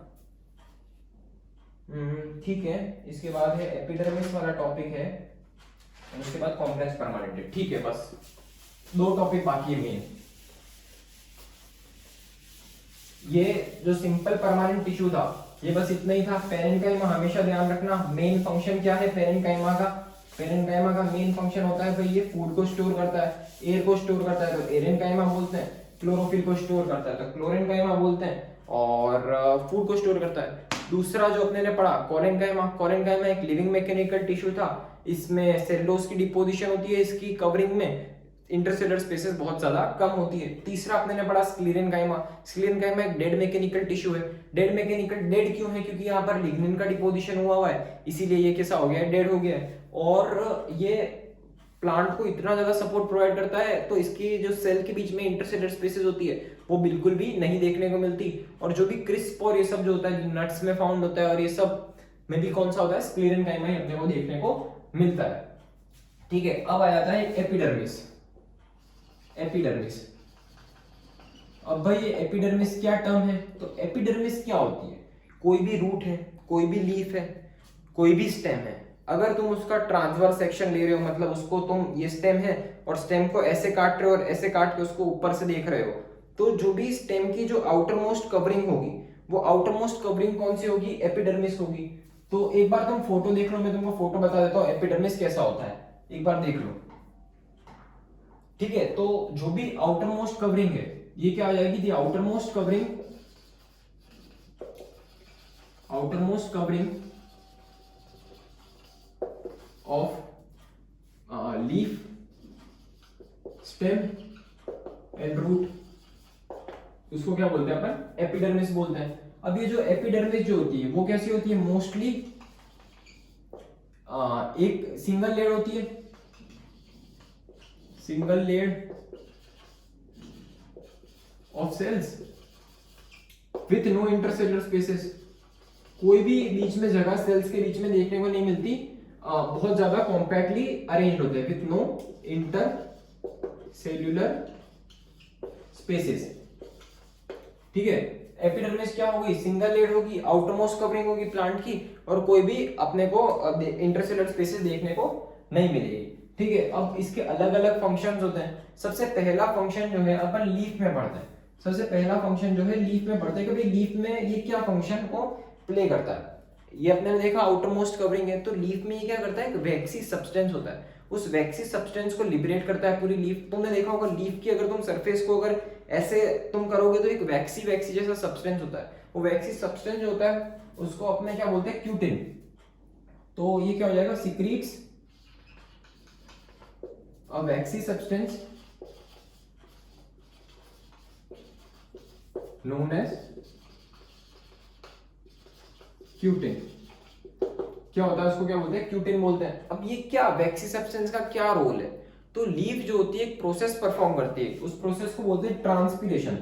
Speaker 1: ठीक है। इसके बाद है एपिडर्मिस वाला टॉपिक है, और उसके बाद कॉम्प्लेक्स परमानेंट। ठीक है, बस 2 टॉपिक बाकी है मेन। ये जो सिंपल परमानेंट टिश्यू था, ये बस इतना ही था। पेरेन्काइमा हमेशा ध्यान रखना, मेन फंक्शन क्या है पेरेन्काइमा का, पेरेन्काइमा का मेन फंक्शन होता है भाई, ये फूड को स्टोर करता है, एयर को स्टोर करता है, तो एरेनकाइमा बोलते हैं। क्लोरोफिल को स्टोर करता है तो क्लोरेनकाइमा बोलते हैं, और फूड को स्टोर करता है। दूसरा जो अपने ने पढ़ा कोलेनकाइमा, एक लिविंग मैकेनिकल टिश्यू था, इसमें सेलुलोज की डिपोजिशन होती है इसकी कवरिंग में, इंटरसेलुलर स्पेसेस बहुत ज्यादा कम होती है। तीसरा अपने ने पढ़ा स्क्लेरेन्काइमा। स्क्लेरेन्काइमा एक डेड मैकेनिकल टिश्यू है। डेड क्यों है? क्योंकि यहाँ पर लिग्निन का डिपोजिशन हुआ है, इसीलिए ये कैसा हो गया है, डेड हो गया है। और ये प्लांट को इतना ज्यादा सपोर्ट प्रोवाइड करता है, तो इसकी जो सेल के बीच में इंटरसेलुलर स्पेसेस होती है वो बिल्कुल भी नहीं देखने को मिलती। और जो भी क्रिस्प और ये सब जो होता है नट्स में फाउंड होता है, और ये सब में भी कौन सा होता है, स्क्लेरेन्काइमा ही अपने को देखने को मिलता है। ठीक है, अब आ जाता है एपिडर्मिस। अब भाई ये एपिडर्मिस क्या टर्म है? तो एपिडर्मिस क्या होती है? कोई भी रूट है, कोई भी लीफ है, कोई भी स्टेम है, अगर तुम उसका ट्रांसवर्स सेक्शन ले रहे हो, मतलब उसको तुम, ये स्टेम है और स्टेम को ऐसे काट रहे हो और ऐसे काट के उसको ऊपर से देख रहे हो, तो जो भी स्टेम की जो आउटर मोस्ट कवरिंग होगी, वो आउटर मोस्ट कवरिंग कौन सी होगी? एपिडर्मिस होगी। तो एक बार तुम फोटो देख लो, मैं तुमको फोटो बता देता हूँ एपिडर्मिस कैसा होता है, एक बार देख लो। ठीक है, तो जो भी आउटर मोस्ट कवरिंग है, ये क्या आ जाएगी? The outer most covering of leaf, stem and root, उसको क्या बोलते हैं अपन? एपिडर्मिस बोलते हैं। अब ये जो एपिडर्मिस जो होती है वो कैसी होती है? मोस्टली एक सिंगल लेयर होती है, single layer of cells with no intercellular spaces. कोई भी बीच में जगह सेल्स के बीच में देखने को नहीं मिलती, बहुत ज्यादा कॉम्पैक्टली अरेंज्ड होते हैं विथ नो इंटरसेल्युलर स्पेसेस। ठीक है, एपिडर्मिस क्या होगी? सिंगल लेयर होगी, आउटर मोस्ट कवरिंग होगी प्लांट की, और कोई भी अपने को इंटरसेलुलर स्पेसेस देखने को नहीं मिलेगी। ठीक है, अब इसके अलग अलग फंक्शंस होते हैं। सबसे पहला फंक्शन जो है अपन लीफ में पढ़ते हैं। सबसे पहला फंक्शन जो है लीफ में पढ़ते हैं कि भाई लीफ में ये क्या फंक्शन को प्ले करता है। ये अपने ने देखा आउटर मोस्ट कवरिंग है, तो लीफ में ये क्या करता है? एक वैक्सी सब्सटेंस होता है, उस वैक्सी सब्सटेंस को लिबरेट करता है पूरी लीफ। तुमने देखा होगा लीफ की अगर तुम सरफेस को अगर ऐसे तुम करोगे तो एक वैक्सी जैसा सब्सटेंस होता है। वो वैक्सी सब्सटेंस जो होता है उसको अपने क्या बोलते हैं? क्यूटिन। तो ये क्या हो जाएगा? Secretes a waxy substance known as cutin. क्या होता है? उसको क्या बोलते हैं? क्यूटिन बोलते हैं। अब ये क्या वैक्सी सब्सटेंस का क्या रोल है? तो लीफ जो होती है एक प्रोसेस परफॉर्म करती है, उस प्रोसेस को बोलते हैं ट्रांसपीरेशन।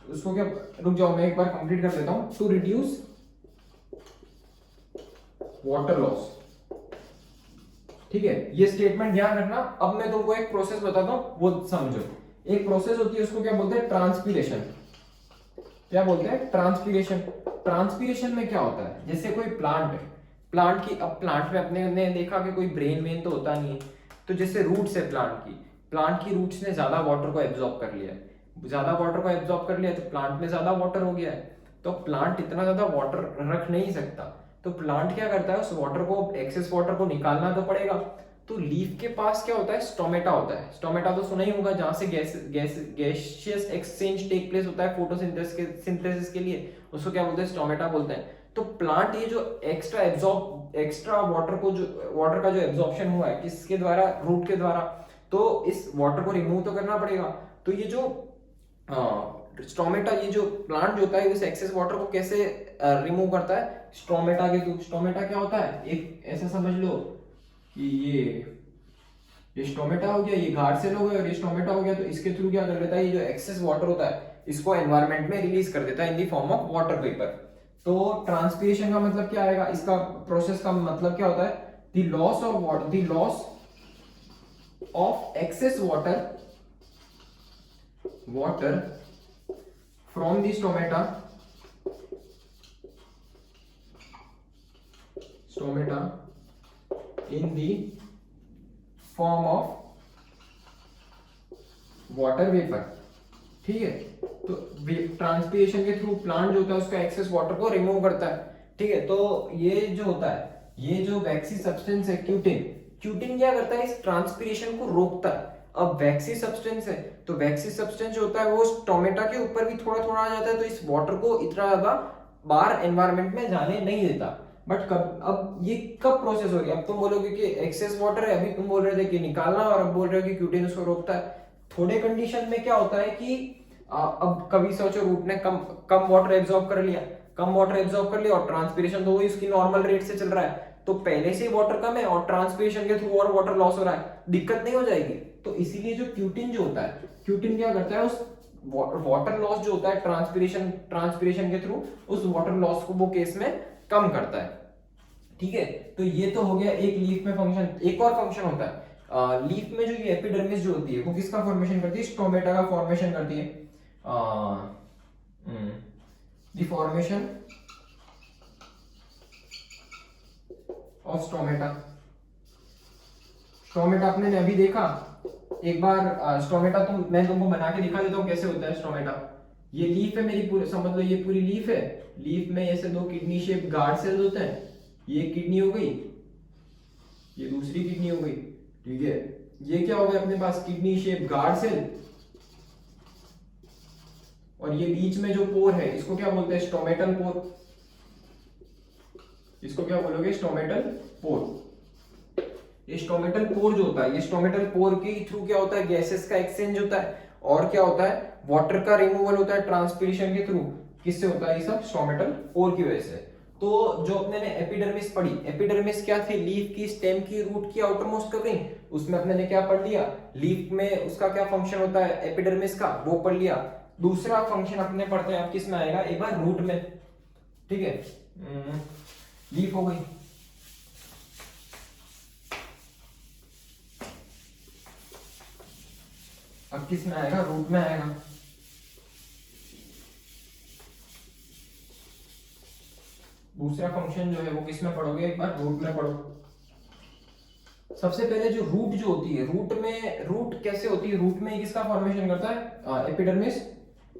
Speaker 1: उसको क्या, रुक जाओ मैं एक बार कंप्लीट कर लेता हूं। To reduce water loss. ठीक है, ये स्टेटमेंट ध्यान रखना। अब मैं तुमको एक प्रोसेस बताता हूं, वो समझो। एक प्रोसेस होती है, उसको क्या बोलते हैं? ट्रांसपीरेशन। क्या बोलते हैं? ट्रांसपीरेशन। ट्रांसपीरेशन में क्या होता है? जैसे कोई प्लांट है, प्लांट की, अब प्लांट में अपने ने देखा कि कोई ब्रेन वेन तो होता नहीं है, तो जैसे रूट्स है प्लांट की रूट्स ने ज्यादा वाटर को एब्जॉर्ब कर लिया है, ज्यादा वाटर को एब्जॉर्ब कर लिया तो प्लांट में ज्यादा वाटर हो गया है। तो प्लांट इतना ज्यादा वाटर रख नहीं सकता, तो प्लांट क्या करता है? उस वाटर को, एक्सेस वाटर को निकालना तो पड़ेगा। तो लीफ के पास क्या होता है? स्टोमेटा होता है। स्टोमेटा तो सुना ही होगा, जहां से गैसियस एक्सचेंज टेक प्लेस होता है फोटोसिंथेसिस के लिए, उसको क्या बोलते हैं? स्टोमेटा बोलते हैं। तो प्लांट ये जो एक्स्ट्रा वाटर को, जो वाटर का जो एब्जॉर्प्शन हुआ है किसके द्वारा? रूट के द्वारा। तो इस वाटर को रिमूव तो करना पड़ेगा। तो ये जो स्टोमेटा, ये जो प्लांट जो होता है इस एक्सेस वाटर को कैसे रिमूव करता है? स्टोमेटा के थ्रू। स्टोमेटा क्या होता है? एक ऐसा समझ लो कि ये स्टोमेटा हो गया, ये गार्ड सेल हो गया और ये स्टोमेटा हो गया, तो इसके थ्रू क्या कर लेता है? ये जो एक्सेस वाटर होता है इसको एनवायरनमेंट में रिलीज कर देता है in the form of water vapour. तो ट्रांसपीरेशन का मतलब क्या आएगा? इसका प्रोसेस का मतलब क्या होता है? The loss of water, the loss of excess water from the stomata in the form of water vapor। ठीक है, तो ट्रांसपीरेशन के थ्रू प्लांट जो होता है उसका एक्सेस वाटर को रिमूव करता है। ठीक है, तो ये जो होता है, ये जो वैक्सी सब्सटेंस है क्यूटिन क्या करता है? इस ट्रांसपीरेशन को रोकता है। अब वैक्सी सब्सटेंस है, तो वैक्सी सब्सटेंस जो होता है वो स्टोमेटा के ऊपर भी थोड़ा थोड़ा आ जाता है, तो इस वाटर को इतना ज्यादा बाहर एनवायरनमेंट में जाने नहीं देता। बट कब, अब ये कब प्रोसेस हो रही है? अब तुम बोलोगे कि एक्सेस वाटर है, अभी तुम बोल रहे थे कि निकालना, और अब बोल रहे हो कि क्यूटिन उसको रोकता है। थोड़े कंडीशन में क्या होता है कि अब कभी सोचो रूट ने कम कम वाटर एब्जॉर्ब कर लिया, कम वाटर एब्जॉर्ब कर लिया, और ट्रांसपीरेशन तो वही उसकी नॉर्मल रेट से चल रहा है, तो पहले से ही वाटर कम है और ट्रांसपीरेशन के थ्रू और वाटर लॉस हो रहा है, दिक्कत नहीं हो जाएगी। तो इसीलिए जो क्यूटिन जो होता है, क्यूटिन क्या करता है, उस वाटर लॉस जो होता है ट्रांसपीरेशन के थ्रू, उस वाटर लॉस को वो केस में कम करता है। ठीक है, तो ये तो हो गया एक लीफ में फंक्शन। एक और फंक्शन होता है लीफ में, जो ये एपिडर्मिस जो होती है वो किसका फॉर्मेशन करती है? स्टोमेटा का फॉर्मेशन करती है। The formation of stomata. Stomata आपने अभी देखा एक बार, स्टोमेटा मैं तुमको बना के दिखा देता हूँ कैसे होता है स्टोमेटा। ये लीफ है मेरी, पूरी समझ लो ये पूरी लीफ है। लीफ में ऐसे दो किडनी शेप गार्ड सेल्स होते हैं, ये किडनी हो गई, ये दूसरी किडनी हो गई। ठीक है, ये क्या हो गया अपने पास? किडनी शेप गार्ड सेल, और ये बीच में जो पोर है इसको क्या बोलते हैं? Stomatal pore. इसको क्या बोलोगे? Stomatal pore. ये स्टोमेटल पोर जो होता है, ये स्टोमेटल पोर के थ्रू क्या होता है? गैसेस का एक्सचेंज होता है, और क्या होता है? वाटर का रिमूवल होता है ट्रांसपीरेशन के थ्रू। किससे होता है ये सब? स्टोमेटल पोर की वजह से। तो जो अपने ने एपिडर्मिस पढ़ी, एपिडर्मिस क्या थी? लीफ की, स्टेम की, रूट की आउटर मोस्ट कवरिंग। उसमें अपने ने क्या पढ़ लिया? लीफ में उसका क्या फंक्शन होता है एपिडर्मिस का, वो पढ़ लिया। दूसरा फंक्शन अपने पढ़ते हैं, अब किस में आएगा? एक बार रूट में। ठीक है, लीफ हो गई, अब किस में आएगा? रूट में आएगा। दूसरा फंक्शन जो है वो किस में पढ़ोगे? एक बार रूट में पढ़ो। सबसे पहले जो रूट जो होती है, रूट में, रूट कैसे होती है? रूट में किसका फॉर्मेशन करता है? Epidermis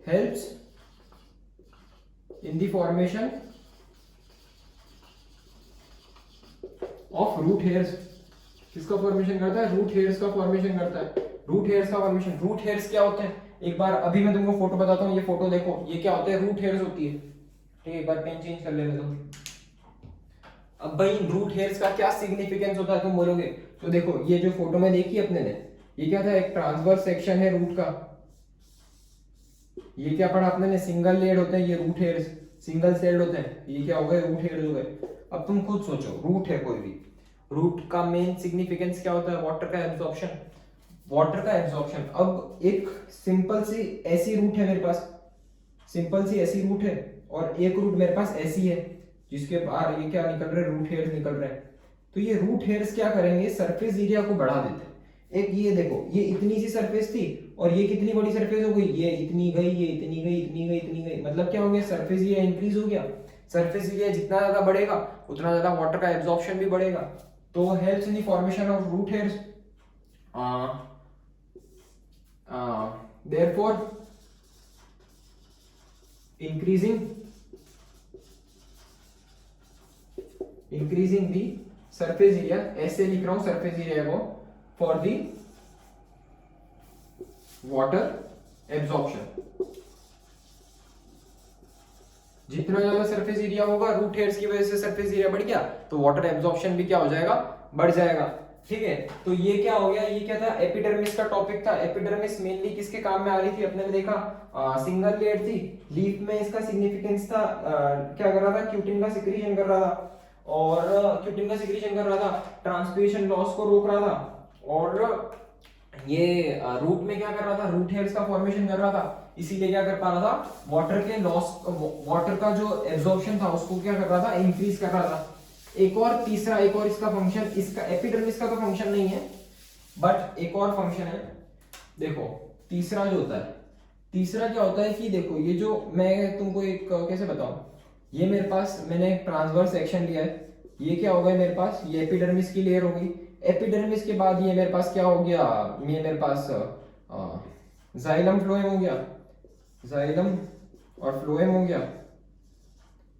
Speaker 1: helps in the formation of root hairs. किसका फॉर्मेशन करता है? रूट हेयर्स का फॉर्मेशन करता है। रूट हेयर्स का फॉर्मेशन, रूट हेयर्स क्या होते हैं? एक बार अभी मैं तुमको फोटो बताता हूँ, ये फोटो देखो, ये क्या होते हैं? रूट हेयर्स होती है। ठीक है, एक बार पेन चेंज कर लेने दो। अब भाई रूट हेयर्स का क्या सिग्निफिकेंस होता है तुम बोलोगे? तो देखो, ये जो फोटो में देखी अपने ने, ये क्या था? एक ट्रांसवर्स सेक्शन है रूट का। ये क्या पढ़ा अपने ने? सिंगल लेयर्ड होते हैं ये रूट हेयर्स, सिंगल सेल्ड होते हैं। ये क्या हो गए? रूट हेयर्स हो गए। अब तुम खुद सोचो, रूट है कोई भी, रूट का मेन सिग्निफिकेंस क्या होता है? वाटर का एब्जॉर्प्शन, वाटर का एब्जॉर्प्शन। अब एक सिंपल सी ऐसी रूट है मेरे पास, सिंपल सी ऐसी रूट है, और एक रूट मेरे पास ऐसी है जिसके बाहर ये क्या निकल रहे हैं? रूट हेयर्स निकल रहे हैं। तो ये रूट हेयर्स क्या करेंगे? सरफेस एरिया को बढ़ा देते हैं। एक ये देखो, ये इतनी सी सरफेस थी, और ये कितनी बड़ी सरफेस हो गई? ये इतनी गई, ये इतनी गई, इतनी गई, इतनी गई। मतलब क्या हो गया? सरफेस एरिया इंक्रीज हो गया। सरफेस एरिया जितना ज्यादा बढ़ेगा उतना ज्यादा वाटर का एब्जॉर्प्शन भी बढ़ेगा। तो helps in the formation of root hairs. therefore increasing the surface area, ऐसे लिख रहा हूं surface area को, for the water absorption। जितना ज्यादा सरफेस एरिया होगा रूट हेयर्स की वजह से, सरफेस एरिया बढ़ गया तो वाटर एब्जॉर्प्शन भी क्या हो जाएगा? बढ़ जाएगा। ठीक है, तो ये क्या हो गया? ये क्या था? एपिडर्मिस का टॉपिक था। एपिडर्मिस मेनली किसके काम में आ रही थी? अपने ने देखा सिंगल लेयर थी। लीफ में इसका सिग्निफिकेंस था, क्या कर रहा था? क्यूटिन का सिक्रीशन कर रहा था, और क्यूटिन का सिक्रीशन कर रहा था, ट्रांसपीरेशन लॉस को रोक रहा था, और ये रूट में क्या कर रहा था? रूट हेयर्स का फॉर्मेशन कर रहा था। इसीलिए क्या कर पा रहा था? वाटर के लॉस, वाटर का जो एब्जॉर्प्शन था उसको क्या कर रहा था? इंक्रीज कर रहा था। एक और तीसरा, एक और इसका फंक्शन, इसका एपिडर्मिस का तो फंक्शन नहीं है, बट एक और फंक्शन है। देखो तीसरा जो होता है, तीसरा क्या होता है कि देखो, ये जो मैं तुमको एक कैसे बताऊं, ये मेरे पास मैंने एक ट्रांसवर्स सेक्शन लिया है। ये क्या हो गया मेरे पास? ये एपिडर्मिस की लेयर हो गई। एपिडर्मिस के बाद ये मेरे पास क्या हो गया? ये मेरे पास जाइलम फ्लोएम हो गया, जाइलम और फ्लोएम हो गया।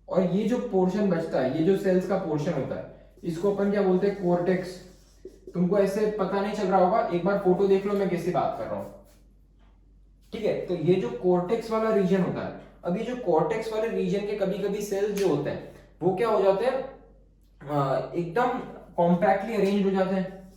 Speaker 1: और ये जो पोर्शन बचता है, ये जो सेल्स का पोर्शन होता है, इसको अपन क्या बोलते हैं? कोर्टेक्स। तुमको ऐसे पता नहीं चल रहा होगा, एक बार फोटो देख लो मैं कैसे बात कर रहा हूं। ठीक है, तो ये जो कोर्टेक्स वाला रीजन होता है, अब ये जो कोर्टेक्स वाले रीजन के कभी कभी सेल्स जो होते हैं वो क्या हो जाते हैं? एकदम कॉम्पैक्टली अरेंज हो जाते हैं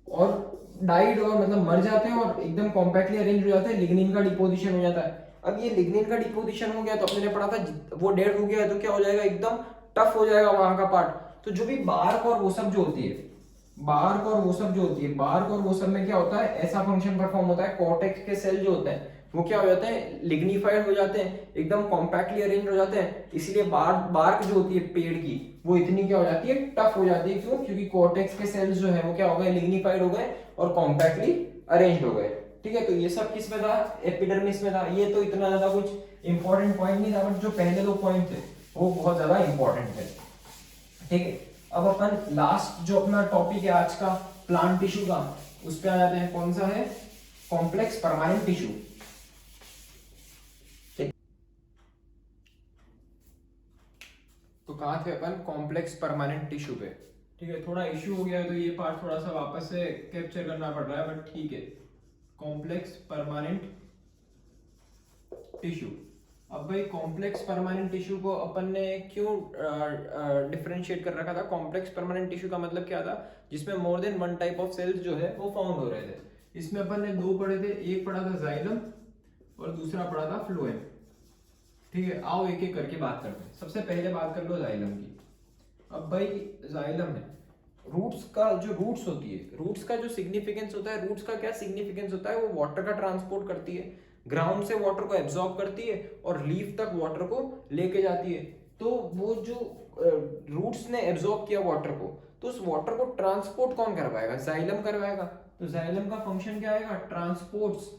Speaker 1: और डाइड और मतलब मर जाते हैं और एकदम कॉम्पैक्टली अरेंज हो जाते हैं, लिग्निन का डिपोजिशन हो जाता है। अब ये लिग्निन का डिपोजिशन हो गया तो अपने ने पढ़ा था वो डेड हो गया तो क्या हो जाएगा, एकदम टफ हो जाएगा वहां का पार्ट। तो जो भी बार्क और वो सब जो होती है, बार्क और वो सब जो होती है, बार्क और वो सब में क्या होता है, ऐसा फंक्शन परफॉर्म होता है, कॉर्टेक्स के सेल जो होते हैं वो क्या हो जाते हैं, लिग्निफाइड हो जाते हैं, एकदम कॉम्पैक्टली अरेंज हो जाते हैं। इसलिए बार्क जो होती है पेड़ की वो इतनी क्या हो जाती है, टफ हो जाती है। क्यों? क्योंकि कॉर्टेक्स के सेल्स जो है वो क्या हो गए, लिग्निफाइड हो गए और कॉम्पैक्टली अरेंज हो गए। ठीक है, तो ये सब किस में था, एपिडर्मिस में था। ये तो इतना ज्यादा कुछ इंपॉर्टेंट पॉइंट नहीं था, बट जो पहले दो पॉइंट थे वो बहुत ज्यादा इंपॉर्टेंट थे। ठीक है, अब अपन लास्ट जो अपना टॉपिक है आज का प्लांट टिश्यू का, उस पे आ जाते हैं। कौन सा है, कॉम्प्लेक्स परमानेंट टिश्यू। तो कहाँ थे अपन, कॉम्प्लेक्स परमानेंट टिश्यू पे। ठीक है, थोड़ा इश्यू हो गया है तो ये पार्ट थोड़ा सा वापस से कैप्चर करना पड़ रहा है, बट ठीक है। Complex permanent tissue. अब भाई कॉम्प्लेक्स परमानेंट टिश्यू को अपन ने क्यों डिफरेंशिएट कर रखा था। कॉम्प्लेक्स परमानेंट टिश्यू का मतलब क्या था, जिसमें more than one type of cells जो है वो फाउंड हो रहे थे। इसमें अपन ने दो पढ़े थे, एक पढ़ा था जाइलम और दूसरा पढ़ा था फ्लोएम। ठीक है, आओ एक एक करके बात करते हैं। सबसे पहले बात कर लो जाइलम की। अब भाई जाइलम है, रूट्स का जो रूट्स होती है, रूट्स का जो सिग्निफिकेंस होता है, रूट्स का क्या सिग्निफिकेंस होता है, वो वाटर का ट्रांसपोर्ट करती है, ग्राउंड से वाटर को एब्जॉर्ब करती है और लीफ तक वाटर को लेके जाती है। तो वो जो रूट्स ने एब्जॉर्ब किया वाटर को, तो उस वाटर को ट्रांसपोर्ट कौन करवाएगा, जाइलम करवाएगा। तो जाइलम का फंक्शन क्या आएगा, transports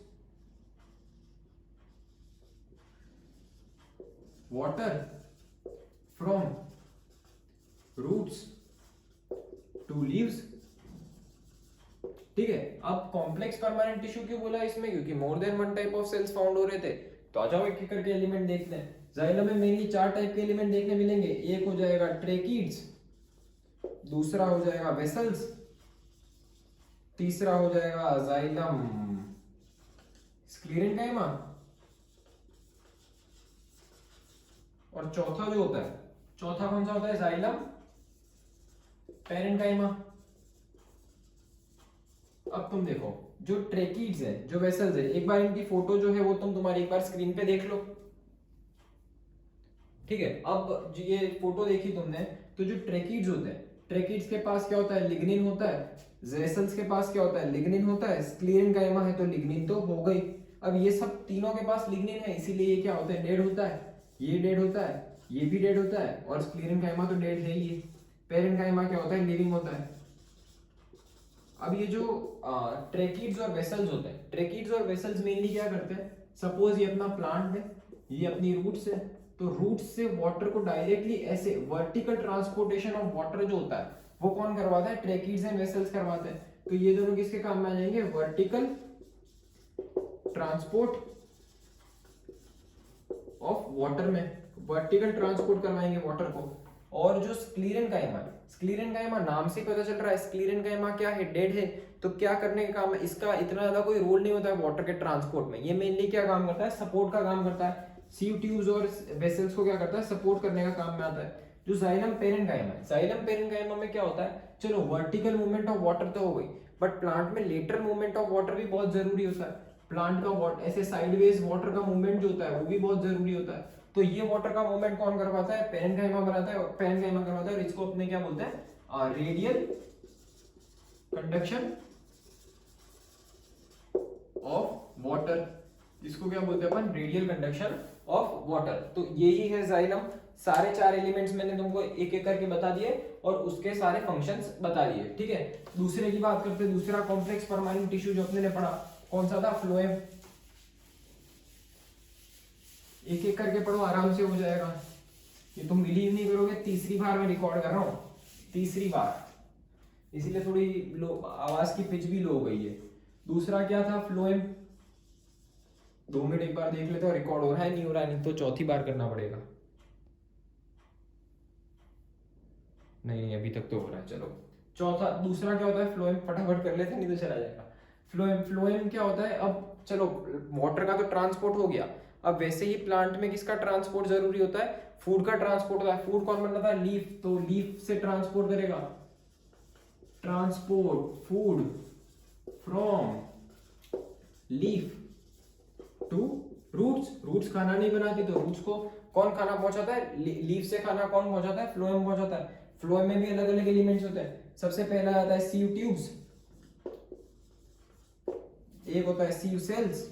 Speaker 1: water from roots to leaves. ठीक है, अब कॉम्प्लेक्स परमानेंट टिश्यू क्यों बोला इसमें, क्योंकि more than one type of cells found हो रहे थे। तो आ जाओ एक एक करके एलिमेंट देखते हैं। जाइलम में मेनली चार टाइप के एलिमेंट देखने मिलेंगे। एक हो जाएगा ट्रेकीड्स, दूसरा हो जाएगा वेसल्स, तीसरा हो जाएगा जाइलम स्क्लेरेन्काइमा, और चौथा जो होता है, चौथा कौन सा होता है, जाइलम पेरेन्काइमा। अब तुम देखो, जो ट्रेकीड्स है, जो वेसल्स है, एक बार इनकी फोटो जो है वो तुम्हारी एक बार स्क्रीन पे देख लो। ठीक है, अब ये फोटो देखी तुमने, तो जो ट्रेकीड्स होते हैं, ट्रेकीड्स के पास क्या होता है, लिग्निन होता है। वेसल्स के पास क्या होता है, लिग्निन होता है। स्क्लेरेन्काइमा है तो लिग्निन तो हो गई। अब ये सब तीनों के पास लिग्निन है, इसीलिए ये क्या होता है, डेड होता है। ये डेड होता है, ये भी डेड होता है, और स्क्लेरेन्काइमा तो डेड है ही है। पेरेन्काइमा क्या होता है, लिविंग होता है। अब ये जो ट्रेकीड्स और वेसल्स होते हैं, ट्रेकीड्स और वेसल्स मेनली क्या करते हैं, सपोज ये अपना प्लांट है, ये अपनी रूट्स है, तो रूट्स से वाटर को डायरेक्टली ऐसे वर्टिकल ट्रांसपोर्टेशन ऑफ वाटर जो होता है वो कौन करवाता है, ट्रेकीड्स एंड वेसल्स करवाते हैं। तो ये दोनों किसके काम में आ जाएंगे, वर्टिकल ट्रांसपोर्ट ऑफ वाटर में, वर्टिकल ट्रांसपोर्ट करवाएंगे वाटर को। और जो स्क्लेरेन्काइमा, स्क्लेरेन्काइमा नाम से पता चल रहा है, स्क्लेरेन्काइमा क्या है, डेड है। तो क्या करने का काम है इसका, इतना ज्यादा कोई रोल नहीं होता है वाटर के ट्रांसपोर्ट में। ये मेनली क्या काम करता है, सपोर्ट का काम करता है। सीव ट्यूब्स और वेसल्स को क्या करता है, सपोर्ट करने का काम में आता है। जो जाइलम पेरेन्काइमा है, जाइलम पेरेन्काइमा में क्या होता है, चलो वर्टिकल मूवमेंट ऑफ वाटर तो हो गई, बट प्लांट में लेटरल मूवमेंट ऑफ वाटर भी बहुत जरूरी होता है। प्लांट का ऐसे साइडवेज वाटर का मूवमेंट जो होता है वो भी बहुत जरूरी होता है। तो ये वाटर का मूवमेंट कौन करवाता है, पेरेन्काइमा बनाता है, पेरेन्काइमा करवाता है। और इसको अपने क्या बोलते हैं, रेडियल कंडक्शन ऑफ वाटर। इसको क्या बोलते हैं अपन, रेडियल कंडक्शन ऑफ वाटर। तो यही है जाइलम। सारे चार एलिमेंट्स मैंने तुमको एक एक करके बता दिए और उसके सारे फंक्शंस बता दिए। ठीक है, दूसरे की बात करते हैं। दूसरा कॉम्प्लेक्स परमानेंट टिश्यू जो अपने ने पढ़ा, कौन सा था, फ्लोएम। एक एक करके पढ़ो, आराम से हो जाएगा। ये तुम बिलीव नहीं करोगे, तीसरी बार मैं रिकॉर्ड कर रहा हूँ, तीसरी बार, इसीलिए थोड़ी लो आवाज की पिच भी लो हो गई है। दूसरा क्या था, फ्लोएम। 2 मिनट एक बार देख लेते हो रिकॉर्ड हो रहा है नहीं हो रहा है, नहीं तो चौथी बार करना पड़ेगा। नहीं अभी तक तो हो रहा है, चलो। चौथा, दूसरा क्या होता है, फ्लोएम। फटाफट कर लेते नहीं तो चला जाएगा। फ्लोएम, फ्लोएम क्या होता है, अब चलो वाटर का तो ट्रांसपोर्ट हो गया। अब वैसे ही प्लांट में किसका ट्रांसपोर्ट जरूरी होता है, फूड का ट्रांसपोर्ट होता है। फूड कौन बनाता है, लीफ, तो लीफ से ट्रांसपोर्ट करेगा, transport food from leaf to roots. Roots खाना नहीं बनाती, तो रूट्स को कौन खाना पहुंचाता है, लीफ से खाना कौन पहुंचाता है, फ्लोएम पहुंचाता है। फ्लोएम में भी अलग अलग एलिमेंट्स होते हैं। सबसे पहला आता है सीव ट्यूब्स, एक होता है सीव सेल्स,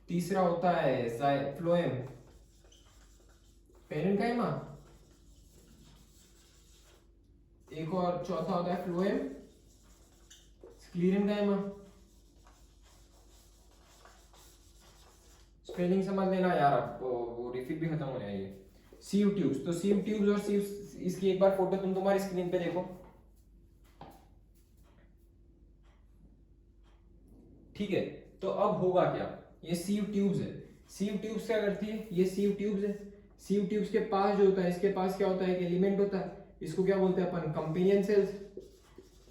Speaker 1: तीसरा होता है फ्लोएम पेरेन्काइमा, एक और चौथा होता है फ्लोएम स्क्लीरेन्काइमा। स्पेलिंग समझ लेना यार, आपको वो रिफिल भी खत्म हो जाएगी। सीव ट्यूब्स, तो सीव ट्यूब्स और सीव, इसकी एक बार फोटो तुम तुम्हारी स्क्रीन पे देखो, ठीक है। तो अब होगा क्या, ये सीव ट्यूब्स है। सीव ट्यूब्स क्या करती है, ये सीव ट्यूब्स है। सीव ट्यूब्स के पास जो होता है, इसके पास क्या होता है, एक एलिमेंट होता है, इसको क्या बोलते हैं अपन, कंपेनियन सेल्स।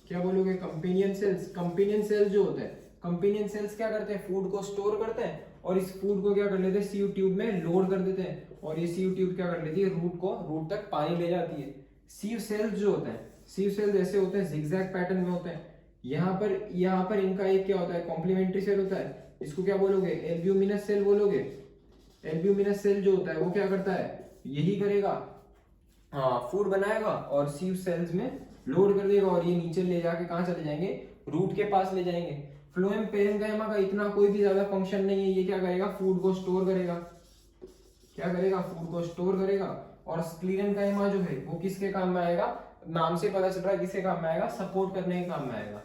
Speaker 1: क्या बोलोगे, कंपेनियन सेल्स। कंपेनियन सेल्स जो होते हैं, कंपेनियन सेल्स क्या करते हैं, फूड को स्टोर करते हैं और इस फूड को क्या कर लेते हैं, सीव ट्यूब में लोड कर देते हैं, और ये सीव ट्यूब क्या कर लेती है, रूट तक पानी ले जाती है। सीव सेल्स जो होते हैं, सीव सेल्स ऐसे होते हैं, जिगजैग पैटर्न में होते हैं। यहाँ पर इनका एक क्या होता है, कॉम्प्लीमेंट्री सेल होता है, इसको क्या बोलोगे, एल्ब्यूमिनस सेल बोलोगे। एल्ब्यूमिनस सेल जो होता है वो क्या करता है, यही करेगा, हाँ, फूड बनाएगा और सीव सेल्स में लोड कर देगा, और ये नीचे ले जाके कहाँ चले जाएंगे, रूट के पास ले जाएंगे। फ्लोएम पेरेन्काइमा का इतना कोई भी ज्यादा फंक्शन नहीं है, ये क्या करेगा, फूड को स्टोर करेगा। क्या करेगा, फूड को स्टोर करेगा। और स्क्लीरेन्काइमा जो है वो किसके काम में आएगा, नाम से पता चल रहा है किसके काम में आएगा, सपोर्ट करने के काम में आएगा।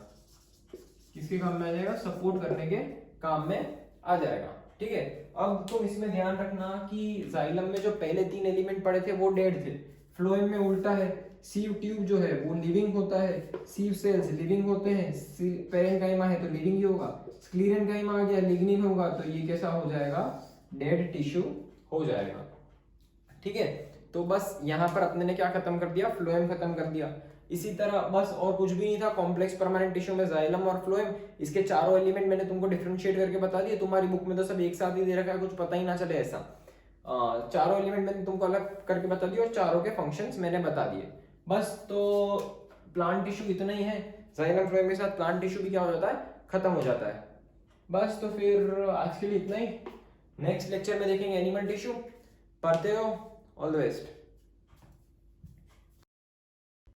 Speaker 1: किसके काम में आ जाएगा, सपोर्ट करने के काम में आ जाएगा, ठीक है। अब तुम इसमें ध्यान रखना कि जाइलम में जो पहले 3 एलिमेंट पड़े थे वो डेड थे, फ्लोएम में उल्टा है। सीव ट्यूब जो है वो लिविंग होता है, सीव सेल्स लिविंग होते हैं, पेरेन्काइमा है तो लिविंग ही होगा, स्क्लीरेन्काइमा आ गया लिग्निन होगा, तो ये कैसा हो जाएगा, डेड टिश्यू हो जाएगा, ठीक है। तो बस यहाँ पर अपने ने क्या खत्म कर दिया, फ्लोएम खत्म कर दिया। इसी तरह बस और कुछ भी नहीं था कॉम्प्लेक्स परमानेंट टिश्यू में, जाइलम और फ्लोएम, इसके चारों एलिमेंट मैंने तुमको डिफरेंशिएट करके बता दिए। तुम्हारी बुक में तो सब एक साथ ही दे रखा है, कुछ पता ही ना चले ऐसा। चारों एलिमेंट मैंने तुमको अलग करके बता दिए और चारों के फंक्शंस मैंने बता दिए। बस तो प्लांट टिश्यू इतना ही है, जाइलम फ्लोएम के साथ प्लांट टिश्यू भी क्या हो जाता है, खत्म हो जाता है। बस तो फिर आज के लिए इतना ही, नेक्स्ट लेक्चर में देखेंगे एनिमल टिश्यू। पढ़ते हो, ऑल द बेस्ट।